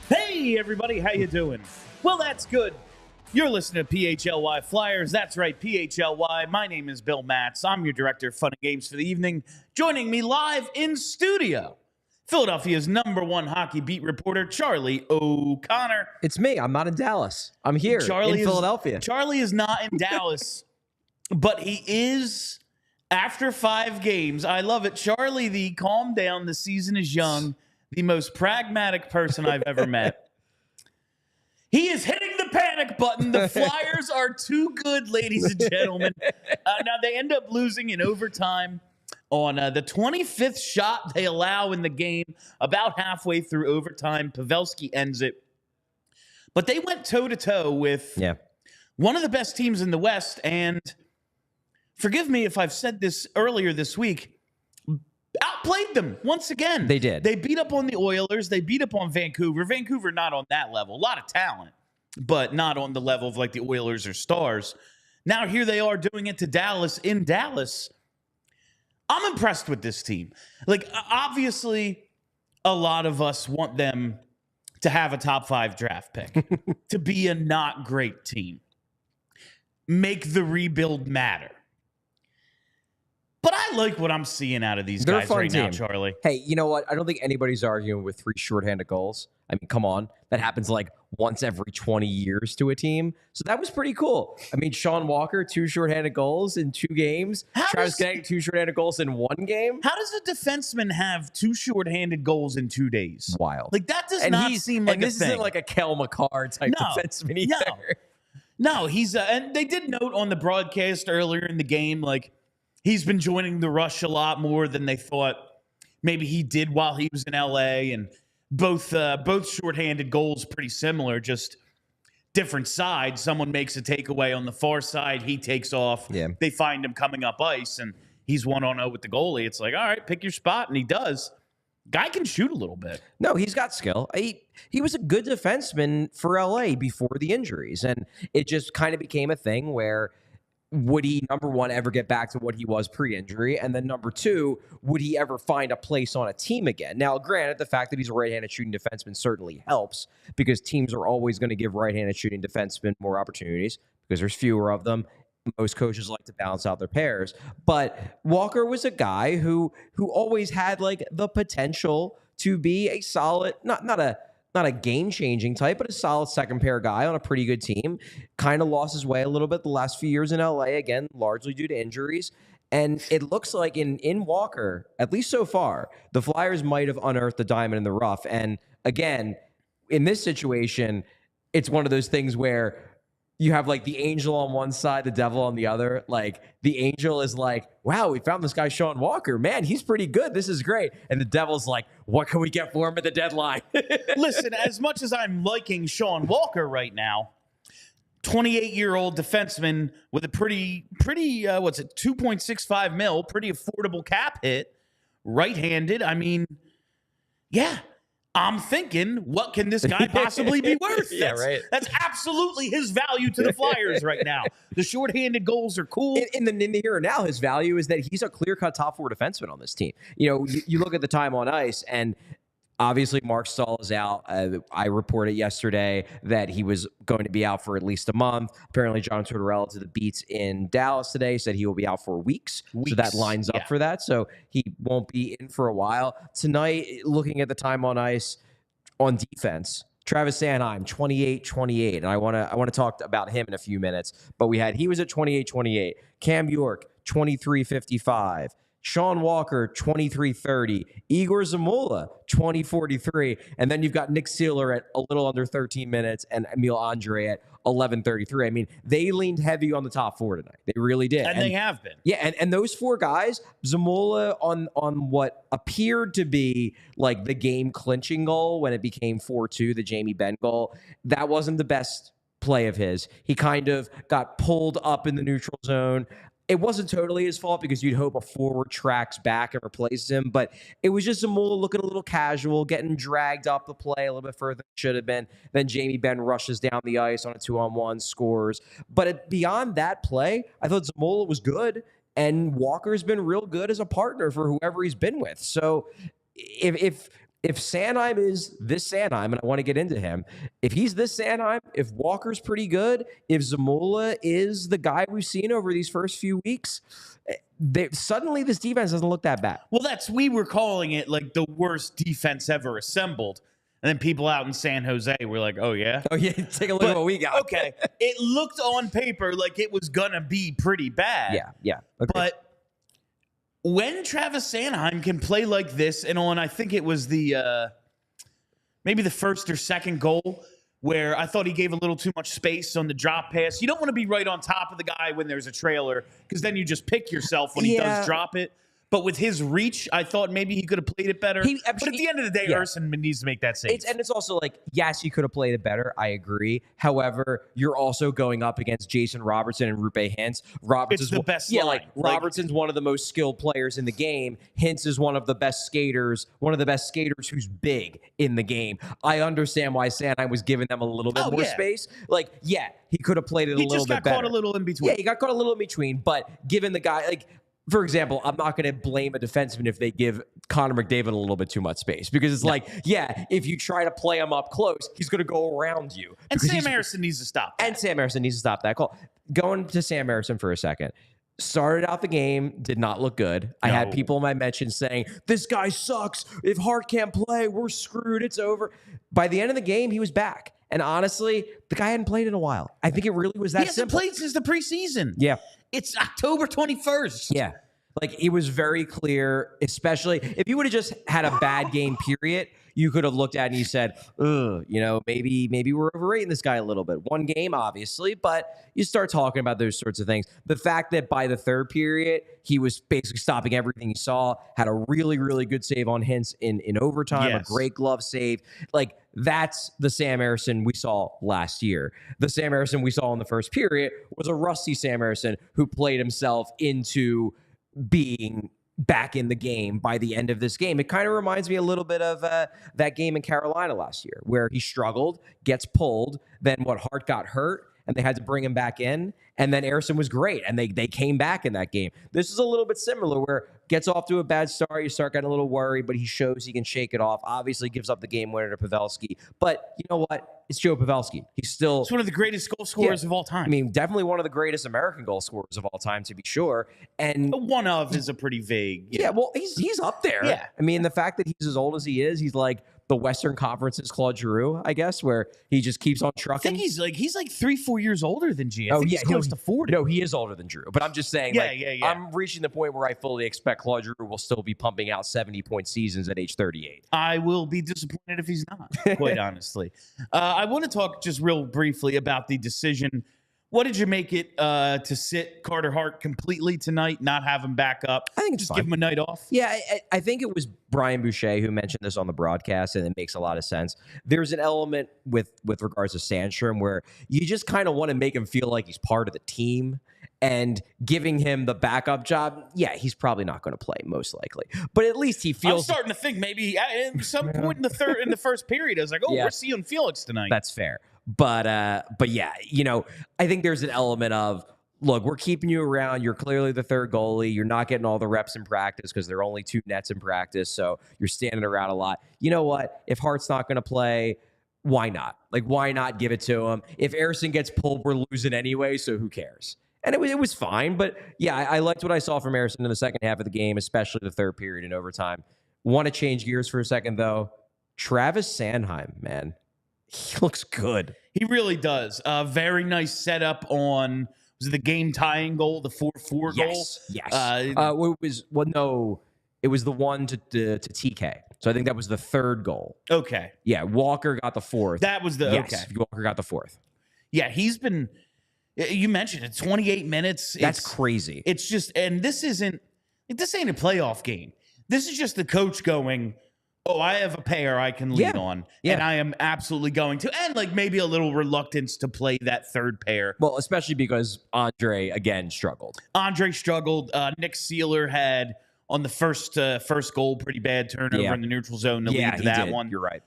Hey everybody, how you doing? Well, that's good. You're listening to PHLY Flyers. That's right, PHLY. My name is Bill Matz. I'm your director of fun and games for the evening. Joining me live in studio, Philadelphia's #1 hockey beat reporter, Charlie O'Connor. It's me. I'm not in Dallas. I'm here in Philadelphia. Charlie is not in Dallas, but he is after 5 games. I love it. Charlie, the calm down, the season is young, the most pragmatic person I've ever met. He is hitting the panic button. The Flyers are too good, ladies and gentlemen. Now, they end up losing in overtime on the 25th shot they allow in the game. About halfway through overtime, Pavelski ends it. But they went toe-to-toe with one of the best teams in the West. And forgive me if I've said this earlier this week, outplayed them once again. They did. They beat up on the Oilers. They beat up on Vancouver. Vancouver not on that level. A lot of talent, but not on the level of like the Oilers or Stars. Now here they are doing it to Dallas in Dallas. I'm impressed with this team. Like, obviously, a lot of us want them to have a top 5 draft pick, to be a not great team, make the rebuild matter. But I like what I'm seeing out of these guys right now, Charlie. Hey, you know what? I don't think anybody's arguing with 3 shorthanded goals. I mean, come on. That happens like once every 20 years to a team. So that was pretty cool. I mean, Shawn Walker, 2 shorthanded goals in 2 games. Travis Konecny, 2 shorthanded goals in 1 game. How does a defenseman have 2 shorthanded goals in 2 days? Wild. Like, that does not seem like a thing. This isn't like a Kel McCarr type defenseman either. No, he's and they did note on the broadcast earlier in the game, like, he's been joining the rush a lot more than they thought maybe he did while he was in LA, and both shorthanded goals pretty similar, just different sides. Someone makes a takeaway on the far side, he takes off. Yeah. They find him coming up ice, and he's 1-on-0 with the goalie. It's like, all right, pick your spot, and he does. Guy can shoot a little bit. No, he's got skill. He was a good defenseman for LA before the injuries, and it just kind of became a thing where would he, number one, ever get back to what he was pre-injury? And then number 2, would he ever find a place on a team again? Now, granted, the fact that he's a right-handed shooting defenseman certainly helps because teams are always going to give right-handed shooting defensemen more opportunities because there's fewer of them. Most coaches like to balance out their pairs. But Walker was a guy who always had like the potential to be a solid, not a game-changing type, but a solid second pair guy on a pretty good team. Kind of lost his way a little bit the last few years in LA, again, largely due to injuries. And it looks like in Walker, at least so far, the Flyers might have unearthed the diamond in the rough. And again, in this situation, it's one of those things where you have like the angel on one side, the devil on the other. Like the angel is like, wow, we found this guy, Shawn Walker. Man, he's pretty good. This is great. And the devil's like, what can we get for him at the deadline? Listen, as much as I'm liking Shawn Walker right now, 28-year-old defenseman with a pretty, what's it, 2.65 mil, pretty affordable cap hit, right-handed. I mean, yeah. I'm thinking, what can this guy possibly be worth? That's absolutely his value to the Flyers right now. The shorthanded goals are cool. In the here and now, his value is that he's a clear-cut top 4 defenseman on this team. You know, you look at the time on ice, and obviously Mark Stahl is out. I reported yesterday that he was going to be out for at least a month. Apparently, John Tortorella to the Beats in Dallas today said he will be out for weeks. So that lines up for that. So he won't be in for a while. Tonight, looking at the time on ice on defense, Travis Sanheim, 28-28. And I want to talk about him in a few minutes. But he was at 28-28. Cam York, 23-55. Shawn Walker, 23-30. Igor Zamula, 20-43. And then you've got Nick Seeler at a little under 13 minutes and Emil Andre at 11:33. I mean, they leaned heavy on the top four tonight. They really did. And they have been. Yeah, and those four guys, Zamula on what appeared to be like the game clinching goal when it became 4-2, the Jamie Benn goal, that wasn't the best play of his. He kind of got pulled up in the neutral zone. It wasn't totally his fault because you'd hope a forward tracks back and replaces him, but it was just Zamula looking a little casual, getting dragged up the play a little bit further than it should have been. Then Jamie Benn rushes down the ice on a 2-on-1, scores. But beyond that play, I thought Zamula was good, and Walker's been real good as a partner for whoever he's been with. So if Sanheim is this Sanheim, and I want to get into him, if he's this Sanheim, if Walker's pretty good, if Zamula is the guy we've seen over these first few weeks, suddenly this defense doesn't look that bad. Well, we were calling it like the worst defense ever assembled. And then people out in San Jose were like, oh, yeah? Oh, yeah, take a look at what we got. Okay, it looked on paper like it was going to be pretty bad. Yeah. Okay. But when Travis Sanheim can play like this, and I think it was maybe the first or second goal where I thought he gave a little too much space on the drop pass. You don't want to be right on top of the guy when there's a trailer because then you just pick yourself when he does drop it. But with his reach, I thought maybe he could have played it better. But at the end of the day, Ersson needs to make that save. It's also like, yes, he could have played it better. I agree. However, you're also going up against Jason Robertson and Rupe Hintz. It's the best line. Like Robertson's one of the most skilled players in the game. Hintz is one of the best skaters who's big in the game. I understand why Sanheim was giving them a little bit more space. Like, yeah, he could have played it a little bit better. He just got caught a little in between. Yeah, he got caught a little in between. But given the guy, like, for example, I'm not going to blame a defenseman if they give Connor McDavid a little bit too much space because it's like, yeah, if you try to play him up close, he's going to go around you. And Sam Ersson needs to stop that. And Sam Ersson needs to stop that call. Going to Sam Ersson for a second. Started out the game, did not look good. I had people in my mentions saying, this guy sucks. If Hart can't play, we're screwed. It's over. By the end of the game, he was back. And honestly, the guy hadn't played in a while. I think it really was that simple. He hasn't played since the preseason. Yeah. It's October 21st. Yeah. Like, it was very clear, especially if you would have just had a bad game, period, you could have looked at it and you said, maybe we're overrating this guy a little bit. One game, obviously, but you start talking about those sorts of things. The fact that by the third period, he was basically stopping everything he saw, had a really, really good save on Hintz in overtime, a great glove save. Like, that's the Sam Ersson we saw last year. The Sam Ersson we saw in the first period was a rusty Sam Ersson who played himself into being back in the game by the end of this game. It kind of reminds me a little bit of that game in Carolina last year where he struggled, gets pulled, then Hart got hurt, and they had to bring him back in, and then Ersson was great, and they came back in that game. This is a little bit similar where gets off to a bad start, you start getting a little worried, but he shows he can shake it off. Obviously gives up the game winner to Pavelski, but you know what? It's Joe Pavelski. He's one of the greatest goal scorers of all time. I mean, definitely one of the greatest American goal scorers of all time, to be sure. And one of is a pretty vague. Yeah, well, he's up there. Yeah. I mean, the fact that he's as old as he is, he's like the Western Conference's Claude Giroux, I guess, where he just keeps on trucking. I think he's like 3-4 years older than G. I think he's close to 40. No, he is older than Giroux. But I'm just saying, I'm reaching the point where I fully expect Claude Giroux will still be pumping out 70-point seasons at age 38. I will be disappointed if he's not, quite honestly. I want to talk just real briefly about the decision. What did you make it to sit Carter Hart completely tonight, not have him back up? I think it's just give him a night off. Yeah, I think it was Brian Boucher who mentioned this on the broadcast, and it makes a lot of sense. There's an element with regards to Sandstrom where you just kind of want to make him feel like he's part of the team, and giving him the backup job, yeah, he's probably not going to play, most likely. But at least he feels... I'm starting to think maybe at some point in the first period, I was like, we're seeing Felix tonight. That's fair. But yeah, I think there's an element of, look, we're keeping you around. You're clearly the third goalie. You're not getting all the reps in practice because there are only 2 nets in practice. So you're standing around a lot. You know what? If Hart's not going to play, why not? Like, why not give it to him? If Ersson gets pulled, we're losing anyway. So who cares? And it was fine. But yeah, I liked what I saw from Ersson in the second half of the game, especially the third period and overtime. Want to change gears for a second, though? Travis Sanheim, man. He looks good. He really does. Very nice setup on, Was it the game tying goal, the 4-4 goal? Yes. It was the one to TK. So I think that was the third goal. Okay. Yeah, Walker got the fourth. That was the yes, okay. Walker got the fourth. Yeah, he's been. You mentioned it, 28 minutes. That's crazy. It's just, and this ain't a playoff game. This is just the coach going, oh, I have a pair I can lean on, and I am absolutely going to. And like maybe a little reluctance to play that third pair. Well, especially because Andre, again, struggled. Nick Seeler had, on the first goal, pretty bad turnover in the neutral zone to lead to that one. You're right.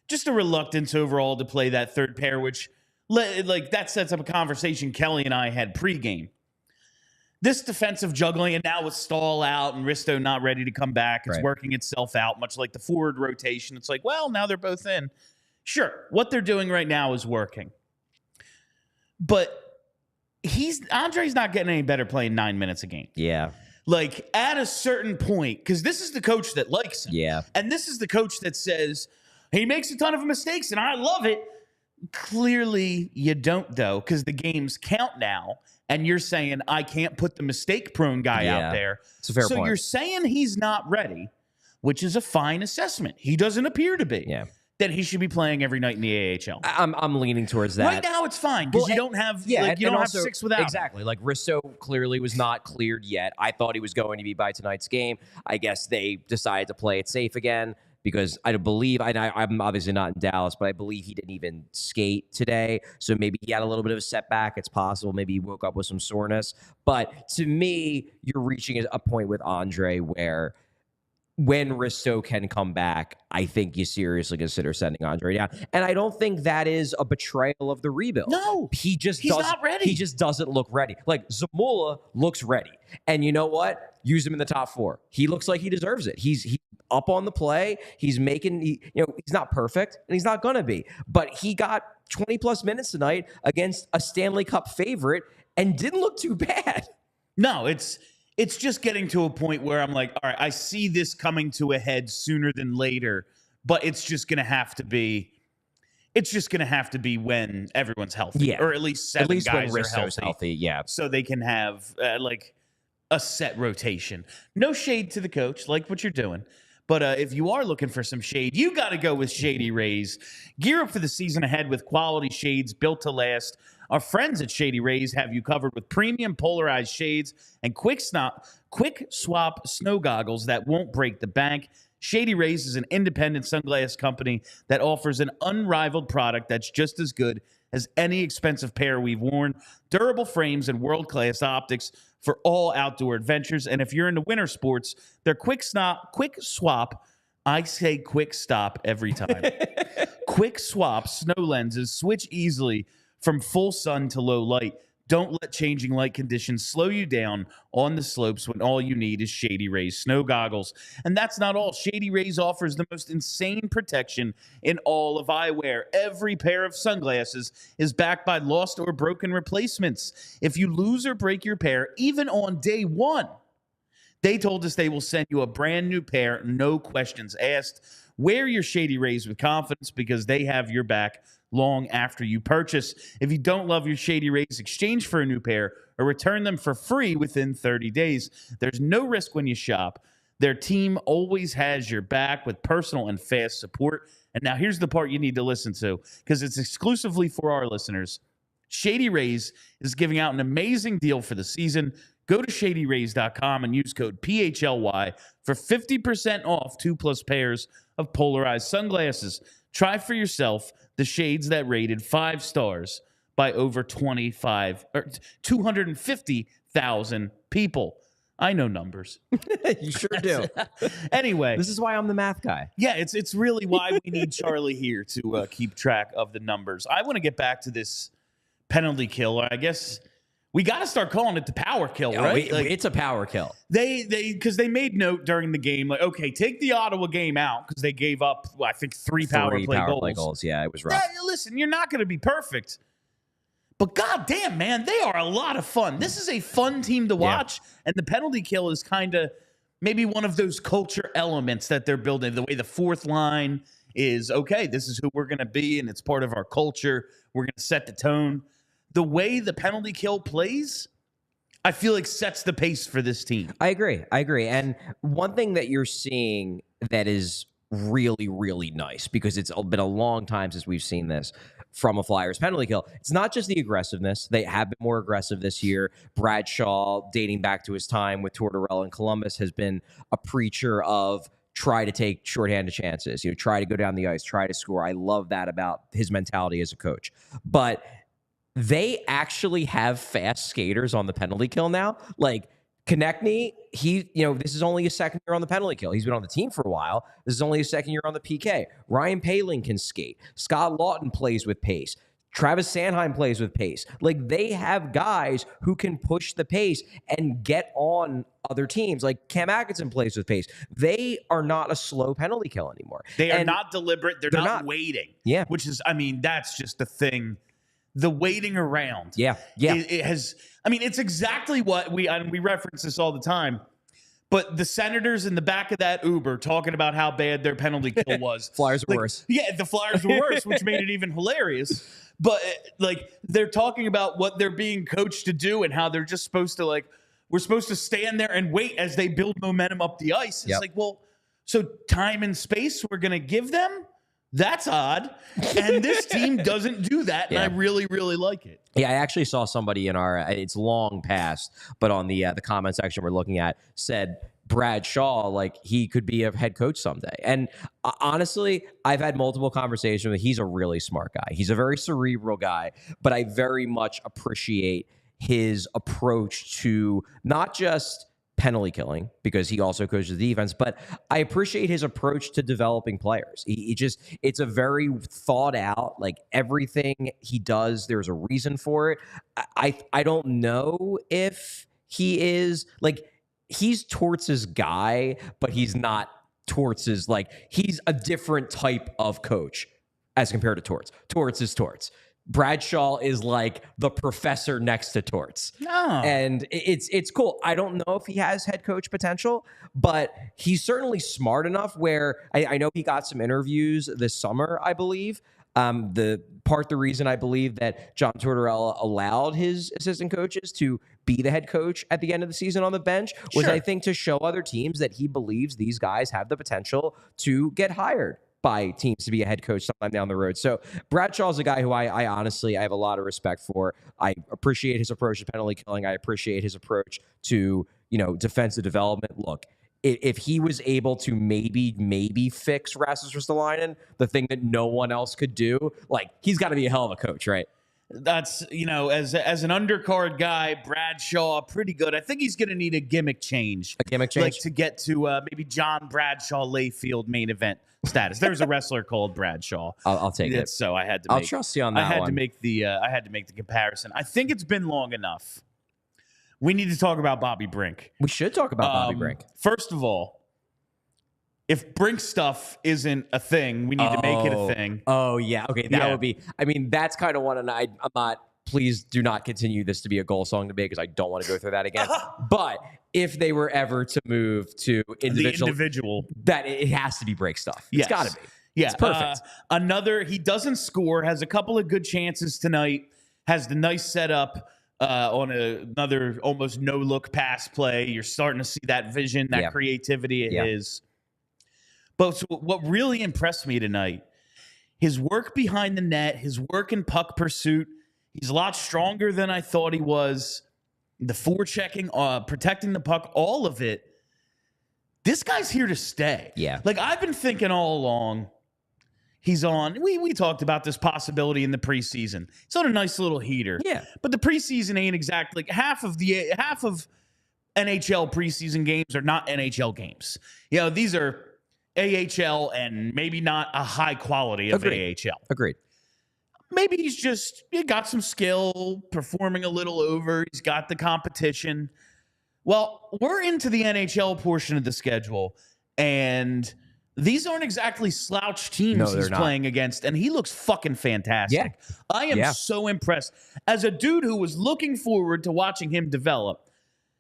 Just a reluctance overall to play that third pair, which that sets up a conversation Kelly and I had pregame. This defensive juggling, and now with Stahl out and Risto not ready to come back, it's working itself out, much like the forward rotation. It's like, well, now they're both in. Sure, what they're doing right now is working. But Andre's not getting any better playing 9 minutes a game. Yeah. Like, at a certain point, because this is the coach that likes him. Yeah. And this is the coach that says, he makes a ton of mistakes, and I love it. Clearly, you don't, though, because the games count now. And you're saying, I can't put the mistake-prone guy out there. It's a fair point. So you're saying he's not ready, which is a fine assessment. He doesn't appear to be. Yeah. That he should be playing every night in the AHL. I'm leaning towards that. Right now, it's fine because you don't have you don't have 6 without exactly. Like Risto clearly was not cleared yet. I thought he was going to be by tonight's game. I guess they decided to play it safe again. Because I believe, I'm obviously not in Dallas, but I believe he didn't even skate today. So maybe he had a little bit of a setback. It's possible. Maybe he woke up with some soreness. But to me, you're reaching a point with Andre where when Risto can come back, I think you seriously consider sending Andre down. And I don't think that is a betrayal of the rebuild. No. He's not ready. He just doesn't look ready. Like, Zamula looks ready. And you know what? Use him in the top 4. He looks like he deserves it. He's up on the play. He's making, he's not perfect, and he's not going to be. But he got 20-plus minutes tonight against a Stanley Cup favorite and didn't look too bad. No, it's just getting to a point where I'm like, all right, I see this coming to a head sooner than later, but it's just going to have to be when everyone's healthy, or at least 7 guys are healthy. Yeah. So they can have a set rotation. No shade to the coach, like what you're doing. But if you are looking for some shade, you got to go with Shady Rays. Gear up for the season ahead with quality shades built to last. Our friends at Shady Rays have you covered with premium polarized shades and quick swap snow goggles that won't break the bank. Shady Rays is an independent sunglass company that offers an unrivaled product that's just as good as any expensive pair we've worn. Durable frames and world-class optics for all outdoor adventures. And if you're into winter sports, their quick swap, I say quick stop every time. Quick swap snow lenses switch easily from full sun to low light. Don't let changing light conditions slow you down on the slopes when all you need is Shady Rays snow goggles. And that's not all. Shady Rays offers the most insane protection in all of eyewear. Every pair of sunglasses is backed by lost or broken replacements. If you lose or break your pair, even on day 1, they told us they will send you a brand new pair, no questions asked. Wear your Shady Rays with confidence because they have your back long after you purchase. If you don't love your Shady Rays, exchange for a new pair or return them for free within 30 days. There's no risk when you shop. Their team always has your back with personal and fast support. And now here's the part you need to listen to because it's exclusively for our listeners. Shady Rays is giving out an amazing deal for the season. Go to shadyrays.com and use code PHLY for 50% off 2+ pairs of polarized sunglasses. Try for yourself the shades that rated 5 stars by over 250,000 people. I know numbers. You sure do. Anyway. This is why I'm the math guy. Yeah, it's really why we need Charlie here to keep track of the numbers. I want to get back to this penalty kill. I guess we got to start calling it the power kill, right? It's a power kill. Because they made note during the game, like, okay, take the Ottawa game out because they gave up, I think, 3 power play goals. Yeah, it was rough. Listen, you're not going to be perfect. But goddamn, man, they are a lot of fun. This is a fun team to watch, and the penalty kill is kind of maybe one of those culture elements that they're building. The way the fourth line is, okay, this is who we're going to be, and it's part of our culture. We're going to set the tone. the way the penalty kill plays, I feel like sets the pace for this team. I agree. And one thing that you're seeing that is really, really nice, because it's been a long time since we've seen this from a Flyers penalty kill. It's not just the aggressiveness. They have been more aggressive this year. Bradshaw, dating back to his time with Tortorella in Columbus, has been a preacher of try to take shorthanded chances, try to go down the ice, try to score. I love that about his mentality as a coach. But they actually have fast skaters on the penalty kill now. Like Konechny, this is only his second year on the penalty kill. He's been on the team for a while. This is only his second year on the PK. Ryan Poehling can skate. Scott Lawton plays with pace. Travis Sanheim plays with pace. Like, they have guys who can push the pace and get on other teams. Like Cam Atkinson plays with pace. They are not a slow penalty kill anymore. They are not deliberate. They're not waiting. Yeah. Which is, that's just the thing. The waiting around. Yeah. It has, it's exactly what we reference this all the time. But the Senators in the back of that Uber talking about how bad their penalty kill was. Flyers were worse. Yeah, the Flyers were worse, which made it even hilarious. But they're talking about what they're being coached to do and how they're just supposed to we're supposed to stand there and wait as they build momentum up the ice. It's so time and space we're going to give them? That's odd. And this team doesn't do that, and I really, really like it. Yeah, I actually saw somebody in our, it's long past, but on the comment section we're looking at, said Brad Shaw, he could be a head coach someday. And honestly, I've had multiple conversations with him. He's a really smart guy. He's a very cerebral guy, but I very much appreciate his approach to not just penalty killing, because he also coaches the defense, but I appreciate his approach to developing players. It's a very thought out, everything he does, there's a reason for it. I don't know if he is he's Torts' guy, but he's not Torts' he's a different type of coach as compared to Torts. Torts is Torts. Bradshaw is the professor next to Torts. And it's cool. I don't know if he has head coach potential, but he's certainly smart enough where I know he got some interviews this summer, I believe. The reason I believe that John Tortorella allowed his assistant coaches to be the head coach at the end of the season on the bench was, I think, to show other teams that he believes these guys have the potential to get hired by teams to be a head coach sometime down the road. So Bradshaw is a guy who I honestly have a lot of respect for. I appreciate his approach to penalty killing. I appreciate his approach to, defensive development. Look, if he was able to maybe fix Rasmus Ristolainen, the thing that no one else could do, he's got to be a hell of a coach, right? That's, as an undercard guy, Bradshaw, pretty good. I think he's going to need a gimmick change. A gimmick change? To get to maybe John Bradshaw Layfield main event status. There's a wrestler called Bradshaw. I'll take it. So I had to. I'll trust you on that. I had to make the comparison. I think it's been long enough. We need to talk about Bobby Brink. We should talk about Bobby Brink. First of all, if Brink stuff isn't a thing, we need to make it a thing. Oh, yeah. Okay, that would be... that's kind of one, and I'm not... Please do not continue this to be a goal song debate, because I don't want to go through that again. But if they were ever to move to individual... That it has to be Brink stuff. Yes. It's got to be. Yeah. It's perfect. He doesn't score, has a couple of good chances tonight, has the nice setup on another almost no-look pass play. You're starting to see that vision, that creativity it is. But what really impressed me tonight, his work behind the net, his work in puck pursuit, he's a lot stronger than I thought he was. The forechecking, protecting the puck, all of it. This guy's here to stay. Yeah. I've been thinking all along, he's on. We talked about this possibility in the preseason. He's on a nice little heater. Yeah. But the preseason ain't exactly half of NHL preseason games are not NHL games. These are AHL and maybe not a high quality of AHL. Agreed. Maybe he got some skill, performing a little over. He's got the competition. Well, we're into the NHL portion of the schedule, and these aren't exactly slouch teams he's playing against, and he looks fucking fantastic. Yeah. I am so impressed. As a dude who was looking forward to watching him develop,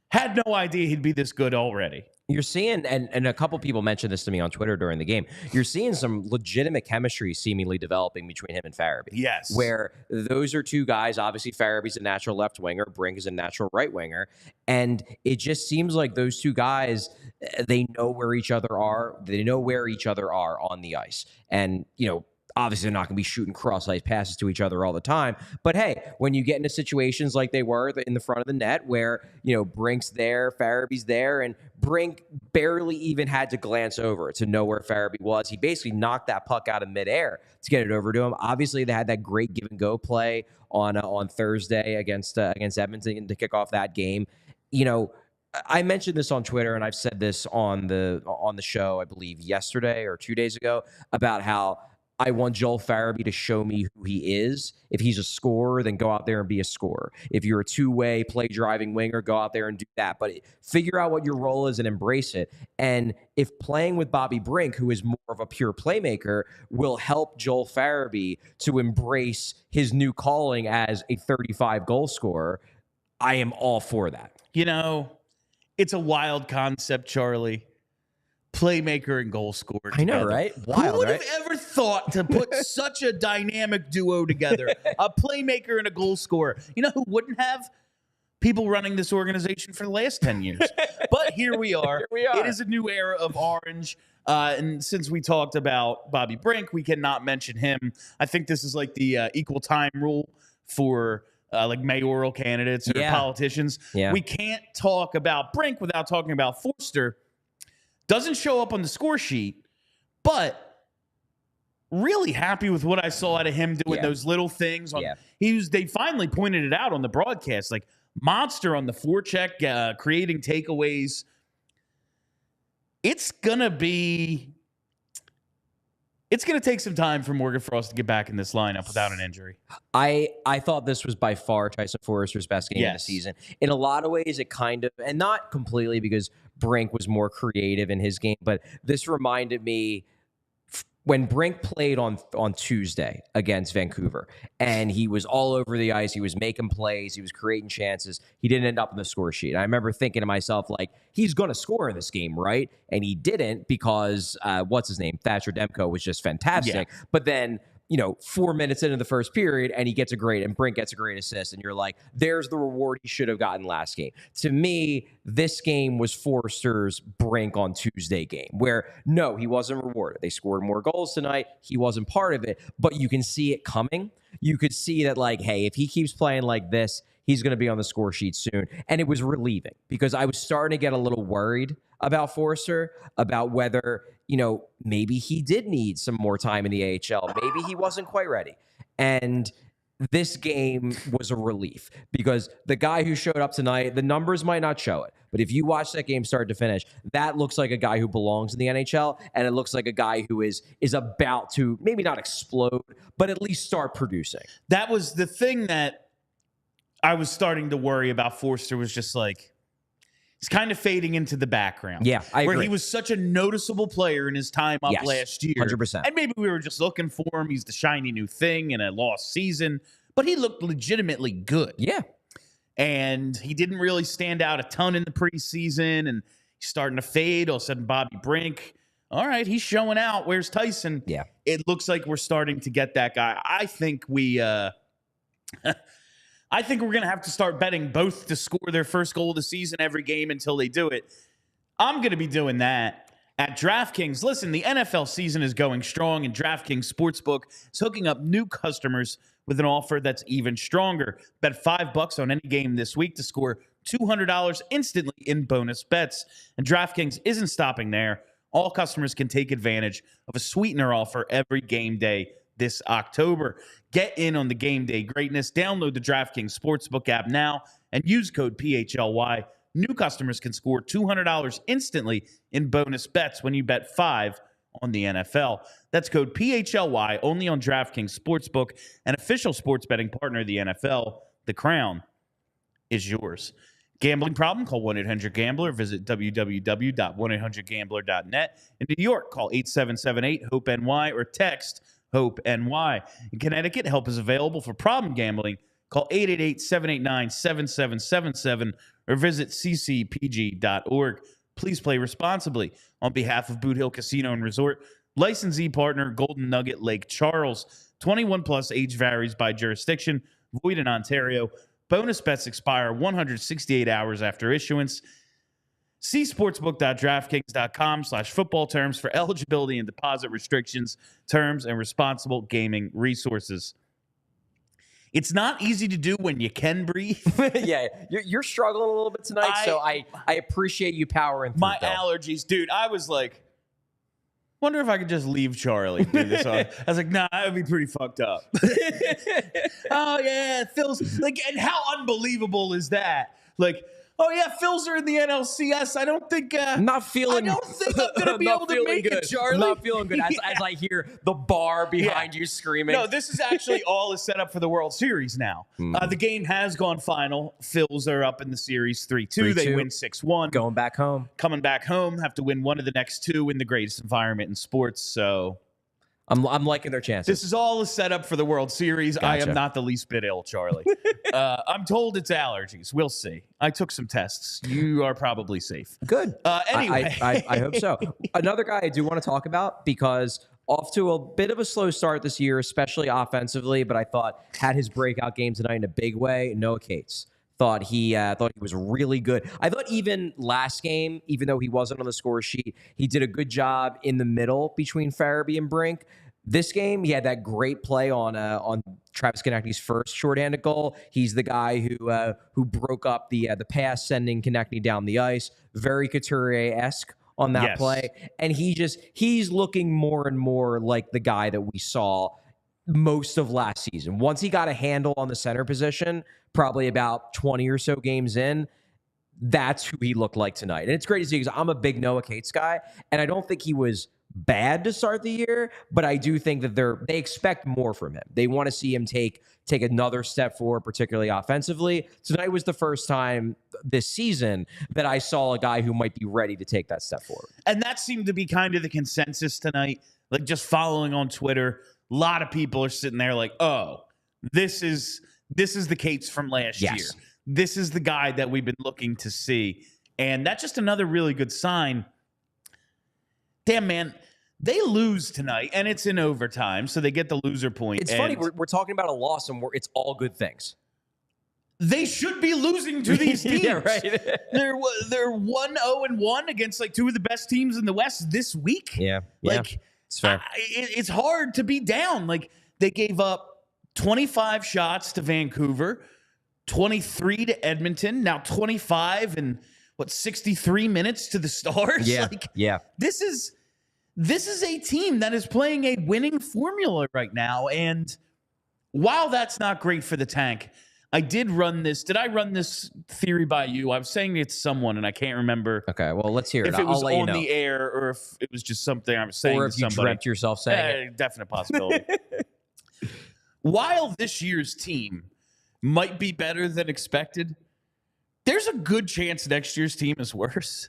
had no idea he'd be this good already. You're seeing, and a couple people mentioned this to me on Twitter during the game, you're seeing some legitimate chemistry seemingly developing between him and Farabee. Yes. Where those are two guys, obviously Farabee's a natural left winger, Brink is a natural right winger, and it just seems like those two guys, they know where each other are. They know where each other are on the ice. And, obviously they're not going to be shooting cross-ice passes to each other all the time. But hey, when you get into situations like they were in the front of the net where, Brink's there, Farabee's there, and Brink barely even had to glance over to know where Farabee was. He basically knocked that puck out of midair to get it over to him. Obviously, they had that great give-and-go play on Thursday against Edmonton to kick off that game. I mentioned this on Twitter, and I've said this on the show, I believe, yesterday or 2 days ago, about how I want Joel Farabee to show me who he is. If he's a scorer, then go out there and be a scorer. If you're a two-way play-driving winger, go out there and do that. But figure out what your role is and embrace it. And if playing with Bobby Brink, who is more of a pure playmaker, will help Joel Farabee to embrace his new calling as a 35-goal scorer, I am all for that. It's a wild concept, Charlie. Playmaker and goal scorer together. I know, right? Wild, Who would right? have ever thought to put such a dynamic duo together? A playmaker and a goal scorer. You know who wouldn't have? People running this organization for the last 10 years. But here we are. Here we are. It is a new era of orange. And since we talked about Bobby Brink, we cannot mention him. I think this is like the equal time rule for like mayoral candidates or politicians. Yeah. We can't talk about Brink without talking about Foerster. Doesn't show up on the score sheet, but really happy with what I saw out of him doing those little things. They finally pointed it out on the broadcast, like monster on the forecheck, creating takeaways. It's going to take some time for Morgan Frost to get back in this lineup without an injury. I thought this was by far Tyson Foerster's best game of the season. In a lot of ways, it kind of, and not completely because Brink was more creative in his game, but this reminded me when Brink played on Tuesday against Vancouver, and he was all over the ice, he was making plays, he was creating chances. He didn't end up on the score sheet. I remember thinking to myself, like, he's going to score in this game, right? And he didn't because, what's his name? Thatcher Demko was just fantastic. Yeah. But then, 4 minutes into the first period, and Brink gets a great assist, and you're like, there's the reward he should have gotten last game. To me, this game was Foerster's Brink on Tuesday game, where, no, he wasn't rewarded. They scored more goals tonight. He wasn't part of it, but you can see it coming. You could see that, like, hey, if he keeps playing like this, he's going to be on the score sheet soon. And it was relieving because I was starting to get a little worried about Foerster, about whether, maybe he did need some more time in the AHL. Maybe he wasn't quite ready. And this game was a relief because the guy who showed up tonight, the numbers might not show it, but if you watch that game start to finish, that looks like a guy who belongs in the NHL, and it looks like a guy who is about to maybe not explode, but at least start producing. That was the thing that I was starting to worry about. Foerster was just like, he's kind of fading into the background. Yeah, I agree. Where he was such a noticeable player in his time up last year. 100%. And maybe we were just looking for him. He's the shiny new thing in a lost season. But he looked legitimately good. Yeah. And he didn't really stand out a ton in the preseason. And he's starting to fade. All of a sudden, Bobby Brink. All right, he's showing out. Where's Tyson? Yeah. It looks like we're starting to get that guy. I think we're going to have to start betting both to score their first goal of the season every game until they do it. I'm going to be doing that at DraftKings. Listen, the NFL season is going strong, and DraftKings Sportsbook is hooking up new customers with an offer that's even stronger. Bet $5 on any game this week to score $200 instantly in bonus bets. And DraftKings isn't stopping there. All customers can take advantage of a sweetener offer every game day this October. Get in on the game day greatness. Download the DraftKings Sportsbook app now and use code PHLY. New customers can score $200 instantly in bonus bets when you bet $5 on the NFL. That's code PHLY only on DraftKings Sportsbook, an official sports betting partner of the NFL. The crown is yours. Gambling problem? Call 1-800-GAMBLER. Visit www.1800gambler.net. In New York, call 8778-HOPE-NY or text HOPE-NY. In Connecticut, help is available for problem gambling. Call 888-789-7777 or visit ccpg.org. Please play responsibly. On behalf of Boot Hill Casino and Resort, licensee partner Golden Nugget Lake Charles. 21 plus, age varies by jurisdiction. Void in Ontario. Bonus bets expire 168 hours after issuance. See sportsbook.draftkings.com/football terms for eligibility and deposit restrictions, terms, and responsible gaming resources. It's not easy to do when you can breathe. Yeah, you're struggling a little bit tonight, so I appreciate you powering through. My allergies, dude. I was like, wonder if I could just leave Charlie and do this on. I was like, nah, that would be pretty fucked up. Oh yeah, Phil's like, and how unbelievable is that? Like, oh yeah, Phil's are in the NLCS. I don't think I'm not feeling. I don't think I'm gonna be able to make it, Charlie. I'm not feeling good as I hear the bar behind you screaming. No, this is actually all is set up for the World Series now. The game has gone final. Phils are up in the series 3-2. They win 6-1. Going back home. Coming back home, have to win one of the next two in the greatest environment in sports. So I'm liking their chances. this is all a setup for the World Series. I Gotcha. am not the least bit ill, Charlie. I'm told it's allergies. We'll see. I took some tests. You are probably safe. Good. Anyway. I hope so. Another guy I do want to talk about, because off to a bit of a slow start this year, especially offensively, but I thought had his breakout game tonight in a big way. Noah Cates. Thought he was really good. I thought even last game, even though he wasn't on the score sheet, he did a good job in the middle between Farabee and Brink. This game, he had that great play on Travis Konechny's first shorthanded goal. He's the guy who broke up the pass, sending Konechny down the ice. Very Couturier-esque on that play. And he's looking more and more like the guy that we saw most of last season. Once he got a handle on the center position, probably about 20 or so games in, that's who he looked like tonight. And it's great to see, because I'm a big Noah Cates guy, and I don't think he was bad to start the year, but I do think that they expect more from him. They want to see him take another step forward, particularly offensively. Tonight was the first time this season that I saw a guy who might be ready to take that step forward. And that seemed to be kind of the consensus tonight. Like, just following on Twitter, a lot of people are sitting there like, oh, this is the Cates from last year. This is the guy that we've been looking to see. And that's just another really good sign. Damn, man, they lose tonight, and it's in overtime, so they get the loser point. It's funny, we're talking about a loss, and it's all good things. They should be losing to these teams. Yeah, right. They're 1-0-1 against like two of the best teams in the West this week. Yeah, like it's fair. It's hard to be down. Like, they gave up 25 shots to Vancouver, 23 to Edmonton, now 25 and 63 minutes to the Stars. This is a team that is playing a winning formula right now. And while that's not great for the tank, I did run this. Did I run this theory by you? I was saying it to someone, and I can't remember. Okay, well, let's hear it. If it was I'll let on you know. the air, or if it was just something I was saying or to if you somebody. dreamt yourself saying it. Definite possibility. While this year's team might be better than expected, there's a good chance next year's team is worse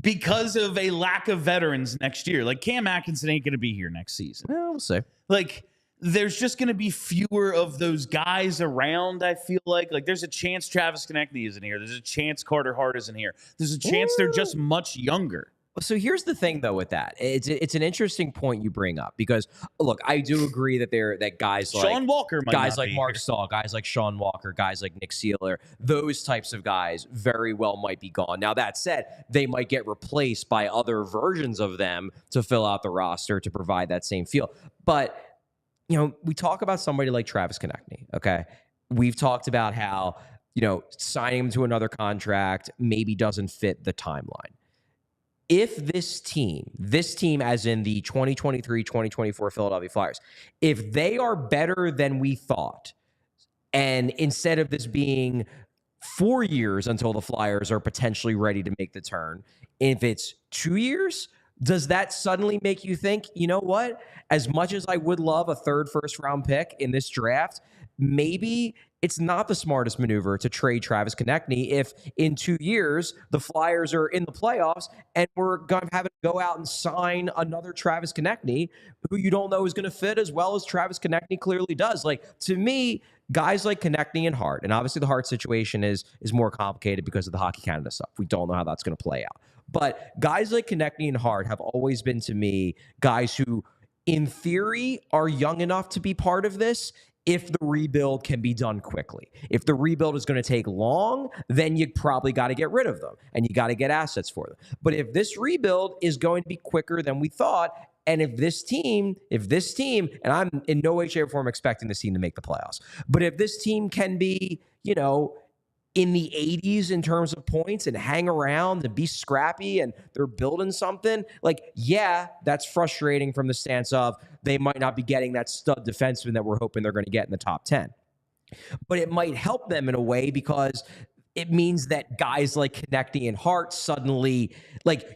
because of a lack of veterans next year. Like, Cam Atkinson ain't going to be here next season. Well, we'll see. Like, there's just going to be fewer of those guys around, I feel like. Like, there's a chance Travis Konechny isn't here. There's a chance Carter Hart isn't here. There's a chance they're just much younger. So here's the thing, though, with that. It's an interesting point you bring up, because, look, I do agree that guys like Shawn Walker might guys not like be Mark here. Stahl, guys like Shawn Walker, guys like Nick Seeler, those types of guys very well might be gone. Now, that said, they might get replaced by other versions of them to fill out the roster to provide that same feel. But, you know, we talk about somebody like Travis Konechny, okay? We've talked about how, you know, signing him to another contract maybe doesn't fit the timeline. If this team as in the 2023-2024 Philadelphia Flyers, if they are better than we thought, and instead of this being 4 years until the Flyers are potentially ready to make the turn, if it's 2 years, does that suddenly make you think, you know what? As much as I would love a third first-round pick in this draft, maybe it's not the smartest maneuver to trade Travis Konechny if in 2 years the Flyers are in the playoffs and we're going to have to go out and sign another Travis Konechny who you don't know is going to fit as well as Travis Konechny clearly does. Like, to me, guys like Konechny and Hart, and obviously the Hart situation is more complicated because of the Hockey Canada stuff. We don't know how that's going to play out. But guys like Konechny and Hart have always been, to me, guys who, in theory, are young enough to be part of this if the rebuild can be done quickly. If the rebuild is going to take long, then you probably got to get rid of them and you got to get assets for them. But if this rebuild is going to be quicker than we thought, and if this team, and I'm in no way, shape, or form expecting this team to make the playoffs, but if this team can be, in the 80s in terms of points and hang around and be scrappy and they're building something, that's frustrating from the stance of they might not be getting that stud defenseman that we're hoping they're going to get in the top 10. But it might help them in a way because it means that guys like Konechny and Hart suddenly,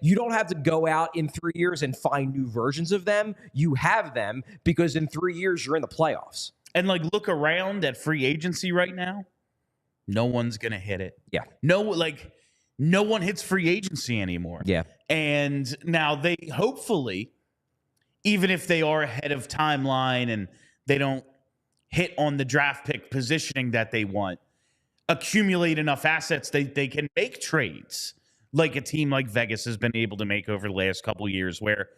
you don't have to go out in 3 years and find new versions of them. You have them because in 3 years you're in the playoffs. And look around at free agency right now. No one's going to hit it. Yeah. No one hits free agency anymore. Yeah. And now they hopefully, even if they are ahead of timeline and they don't hit on the draft pick positioning that they want, accumulate enough assets they can make trades like a team like Vegas has been able to make over the last couple of years where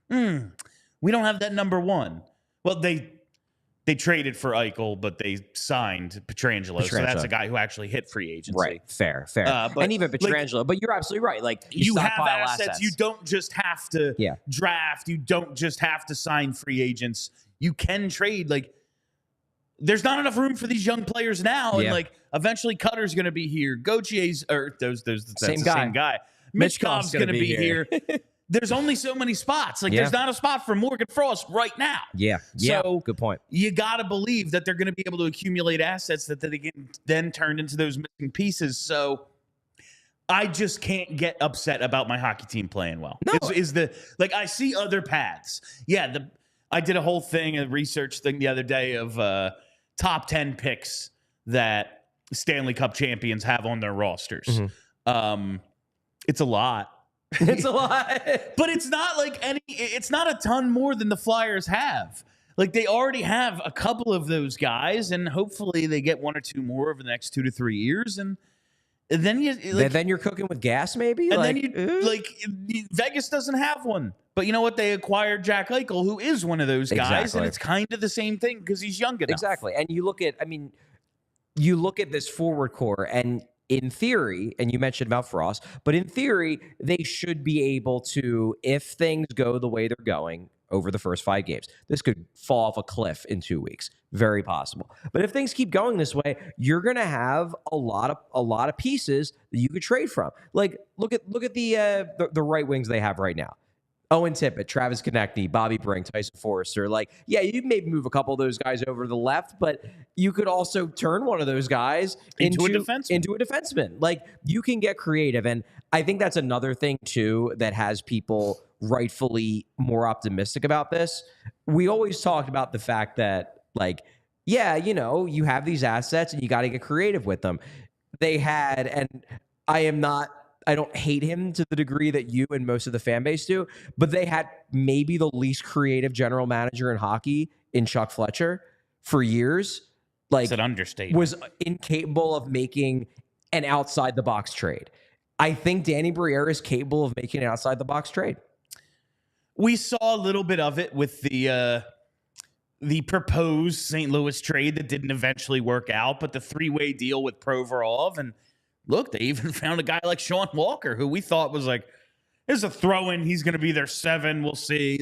we don't have that number one. Well, they traded for Eichel, but they signed Pietrangelo. So that's a guy who actually hit free agency. Right. Fair. And even Pietrangelo, but you're absolutely right. You have assets. You don't just have to draft. You don't just have to sign free agents. You can trade. There's not enough room for these young players now. Yeah. And eventually Cutter's going to be here. Gautier's, or that's the same guy. Mitchkov's going to be here. There's only so many spots. There's not a spot for Morgan Frost right now. Yeah. So good point. You got to believe that they're going to be able to accumulate assets that they can then turn into those missing pieces. So I just can't get upset about my hockey team playing well. No. I see other paths. Yeah. I did a whole thing, a research thing the other day of top 10 picks that Stanley Cup champions have on their rosters. Mm-hmm. It's a lot. It's a lot. But it's not it's not a ton more than the Flyers have. They already have a couple of those guys, and hopefully they get one or two more over the next 2 to 3 years. And then then you're cooking with gas, maybe? And then Vegas doesn't have one. But you know what? They acquired Jack Eichel, who is one of those guys, exactly. And it's kind of the same thing because he's young enough. Exactly. And you look at this forward core, and in theory, and you mentioned about Frost, but in theory, they should be able to, if things go the way they're going over the first 5 games, this could fall off a cliff in 2 weeks. Very possible. But if things keep going this way, you're going to have a lot of pieces that you could trade from. Look at the right wings they have right now. Owen Tippett, Travis Konechny, Bobby Brink, Tyson Foerster. You maybe move a couple of those guys over to the left, but you could also turn one of those guys into a defenseman. You can get creative. And I think that's another thing, too, that has people rightfully more optimistic about this. We always talked about the fact that, you have these assets and you got to get creative with them. They had, and I don't hate him to the degree that you and most of the fan base do, but they had maybe the least creative general manager in hockey in Chuck Fletcher for years. It's an understatement. Was incapable of making an outside the box trade. I think Danny Briere is capable of making an outside the box trade. We saw a little bit of it with the proposed St. Louis trade that didn't eventually work out, but the 3-way deal with Provorov, and look, they even found a guy like Shawn Walker, who we thought was there's a throw-in. He's going to be their 7. We'll see.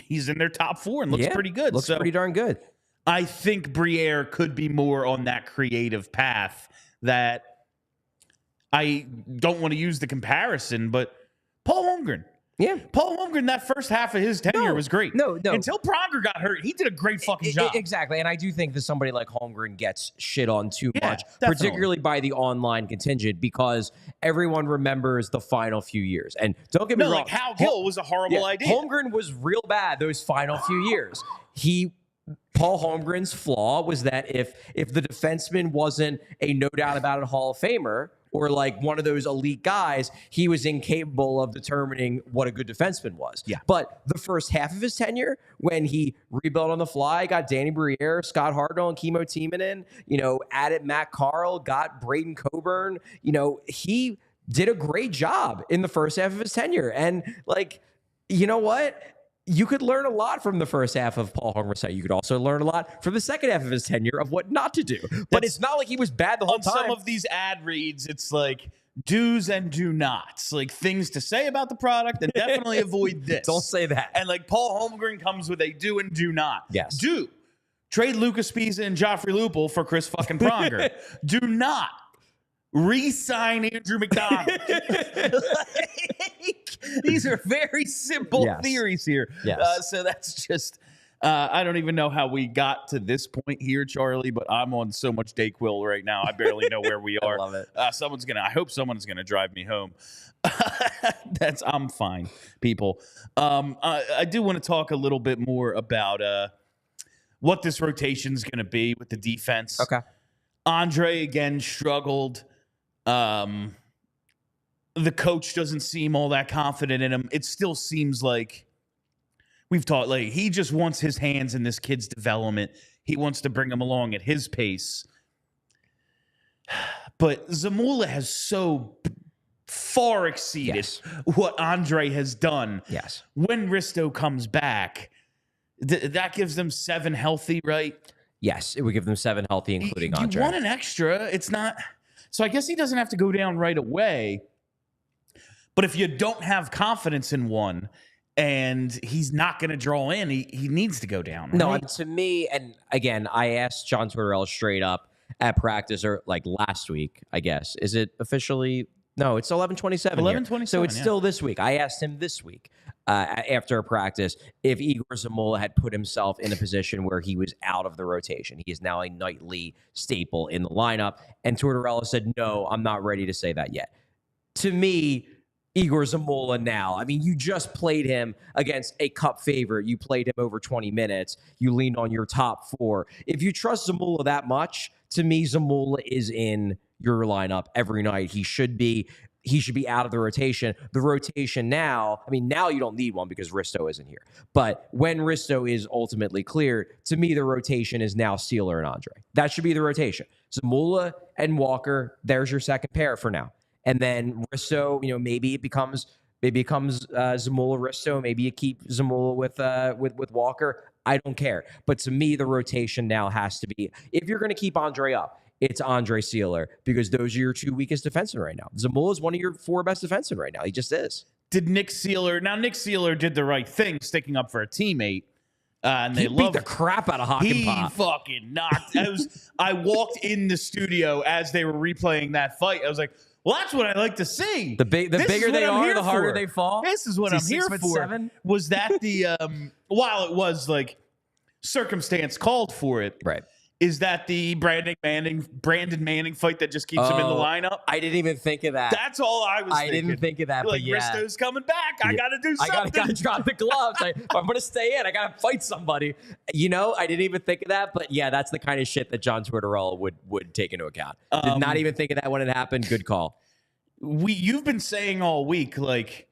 He's in their top 4 and looks pretty good. Looks pretty darn good. I think Briere could be more on that creative path that I don't want to use the comparison, but Paul Holmgren. Yeah. Paul Holmgren, that first half of his tenure was great. No. Until Pronger got hurt, he did a great fucking job. Exactly. And I do think that somebody like Holmgren gets shit on too much, particularly by the online contingent, because everyone remembers the final few years. And don't get me wrong. Hal Gill was a horrible idea. Holmgren was real bad those final few years. He Paul Holmgren's flaw was that if the defenseman wasn't a no doubt about it Hall of Famer or like one of those elite guys, he was incapable of determining what a good defenseman was. Yeah. But the first half of his tenure, when he rebuilt on the fly, got Danny Briere, Scott Hartnell, and Kimmo Timonen, added Matt Carl, got Braden Coburn, he did a great job in the first half of his tenure. And like, you know what? You could learn a lot from the first half of Paul Holmgren's tenure. You could also learn a lot from the second half of his tenure of what not to do. But it's not like he was bad the whole time. On some of these ad reads, it's like do's and do nots, like things to say about the product and definitely avoid this. Don't say that. And like Paul Holmgren comes with a do and do not. Yes. Do. Trade Lucas Pisa and Joffrey Lupul for Chris fucking Pronger. Do not re-sign Andrew McDonald. These are very simple theories here. Yes. So that's just, I don't even know how we got to this point here, Charlie, but I'm on so much Dayquil right now. I barely know where we are. I love it. I hope someone's going to drive me home. I'm fine, people. I do want to talk a little bit more about what this rotation's going to be with the defense. Okay. Andre again struggled. The coach doesn't seem all that confident in him. It still seems like we've talked, like he just wants his hands in this kid's development. He wants to bring him along at his pace. But Zamula has so far exceeded what Andre has done. Yes. When Risto comes back, that gives them 7 healthy, right? Yes, it would give them 7 healthy, including Andre. You want an extra. It's not. So I guess he doesn't have to go down right away. But if you don't have confidence in one and he's not going to draw in, he needs to go down. Right? No, and to me, and again, I asked John Tortorella straight up at practice, or like last week, I guess. Is it officially? No, it's 11/27. 11/27. So it's still this week. I asked him this week after a practice if Igor Zamula had put himself in a position where he was out of the rotation. He is now a nightly staple in the lineup. And Tortorella said, no, I'm not ready to say that yet. To me, Igor Zamula now. I mean, you just played him against a cup favorite. You played him over 20 minutes. You leaned on your top 4. If you trust Zamula that much, to me, Zamula is in your lineup every night. He should be out of the rotation. The rotation now, I mean, now you don't need one because Risto isn't here. But when Risto is ultimately cleared, to me, the rotation is now Sealer and Andre. That should be the rotation. Zamula and Walker, there's your second pair for now. And then Risto, maybe it becomes Zamula Risto. Maybe you keep Zamula with Walker. I don't care. But to me, the rotation now has to be, if you're going to keep Andre up, it's Andre Sealer, because those are your 2 weakest defensemen right now. Zamula is one of your 4 best defensemen right now. He just is. Nick Sealer did the right thing, sticking up for a teammate. And he beat the crap out of Hawk and Pop. He fucking knocked. I walked in the studio as they were replaying that fight. I was like, well, that's what I like to see. The bigger they are, the harder they fall. This is what I'm here for. 6'7"? Was that the while it was like circumstance called for it, right? Is that the Brandon Manning fight that just keeps him in the lineup? I didn't even think of that. That's all I was thinking. I didn't think of that, like, but yeah. Risto's coming back. I got to do something. I got to drop the gloves. If I'm going to stay in, I got to fight somebody. I didn't even think of that, but yeah, that's the kind of shit that John Tortorella would take into account. Did not even think of that when it happened. Good call. You've been saying all week, like,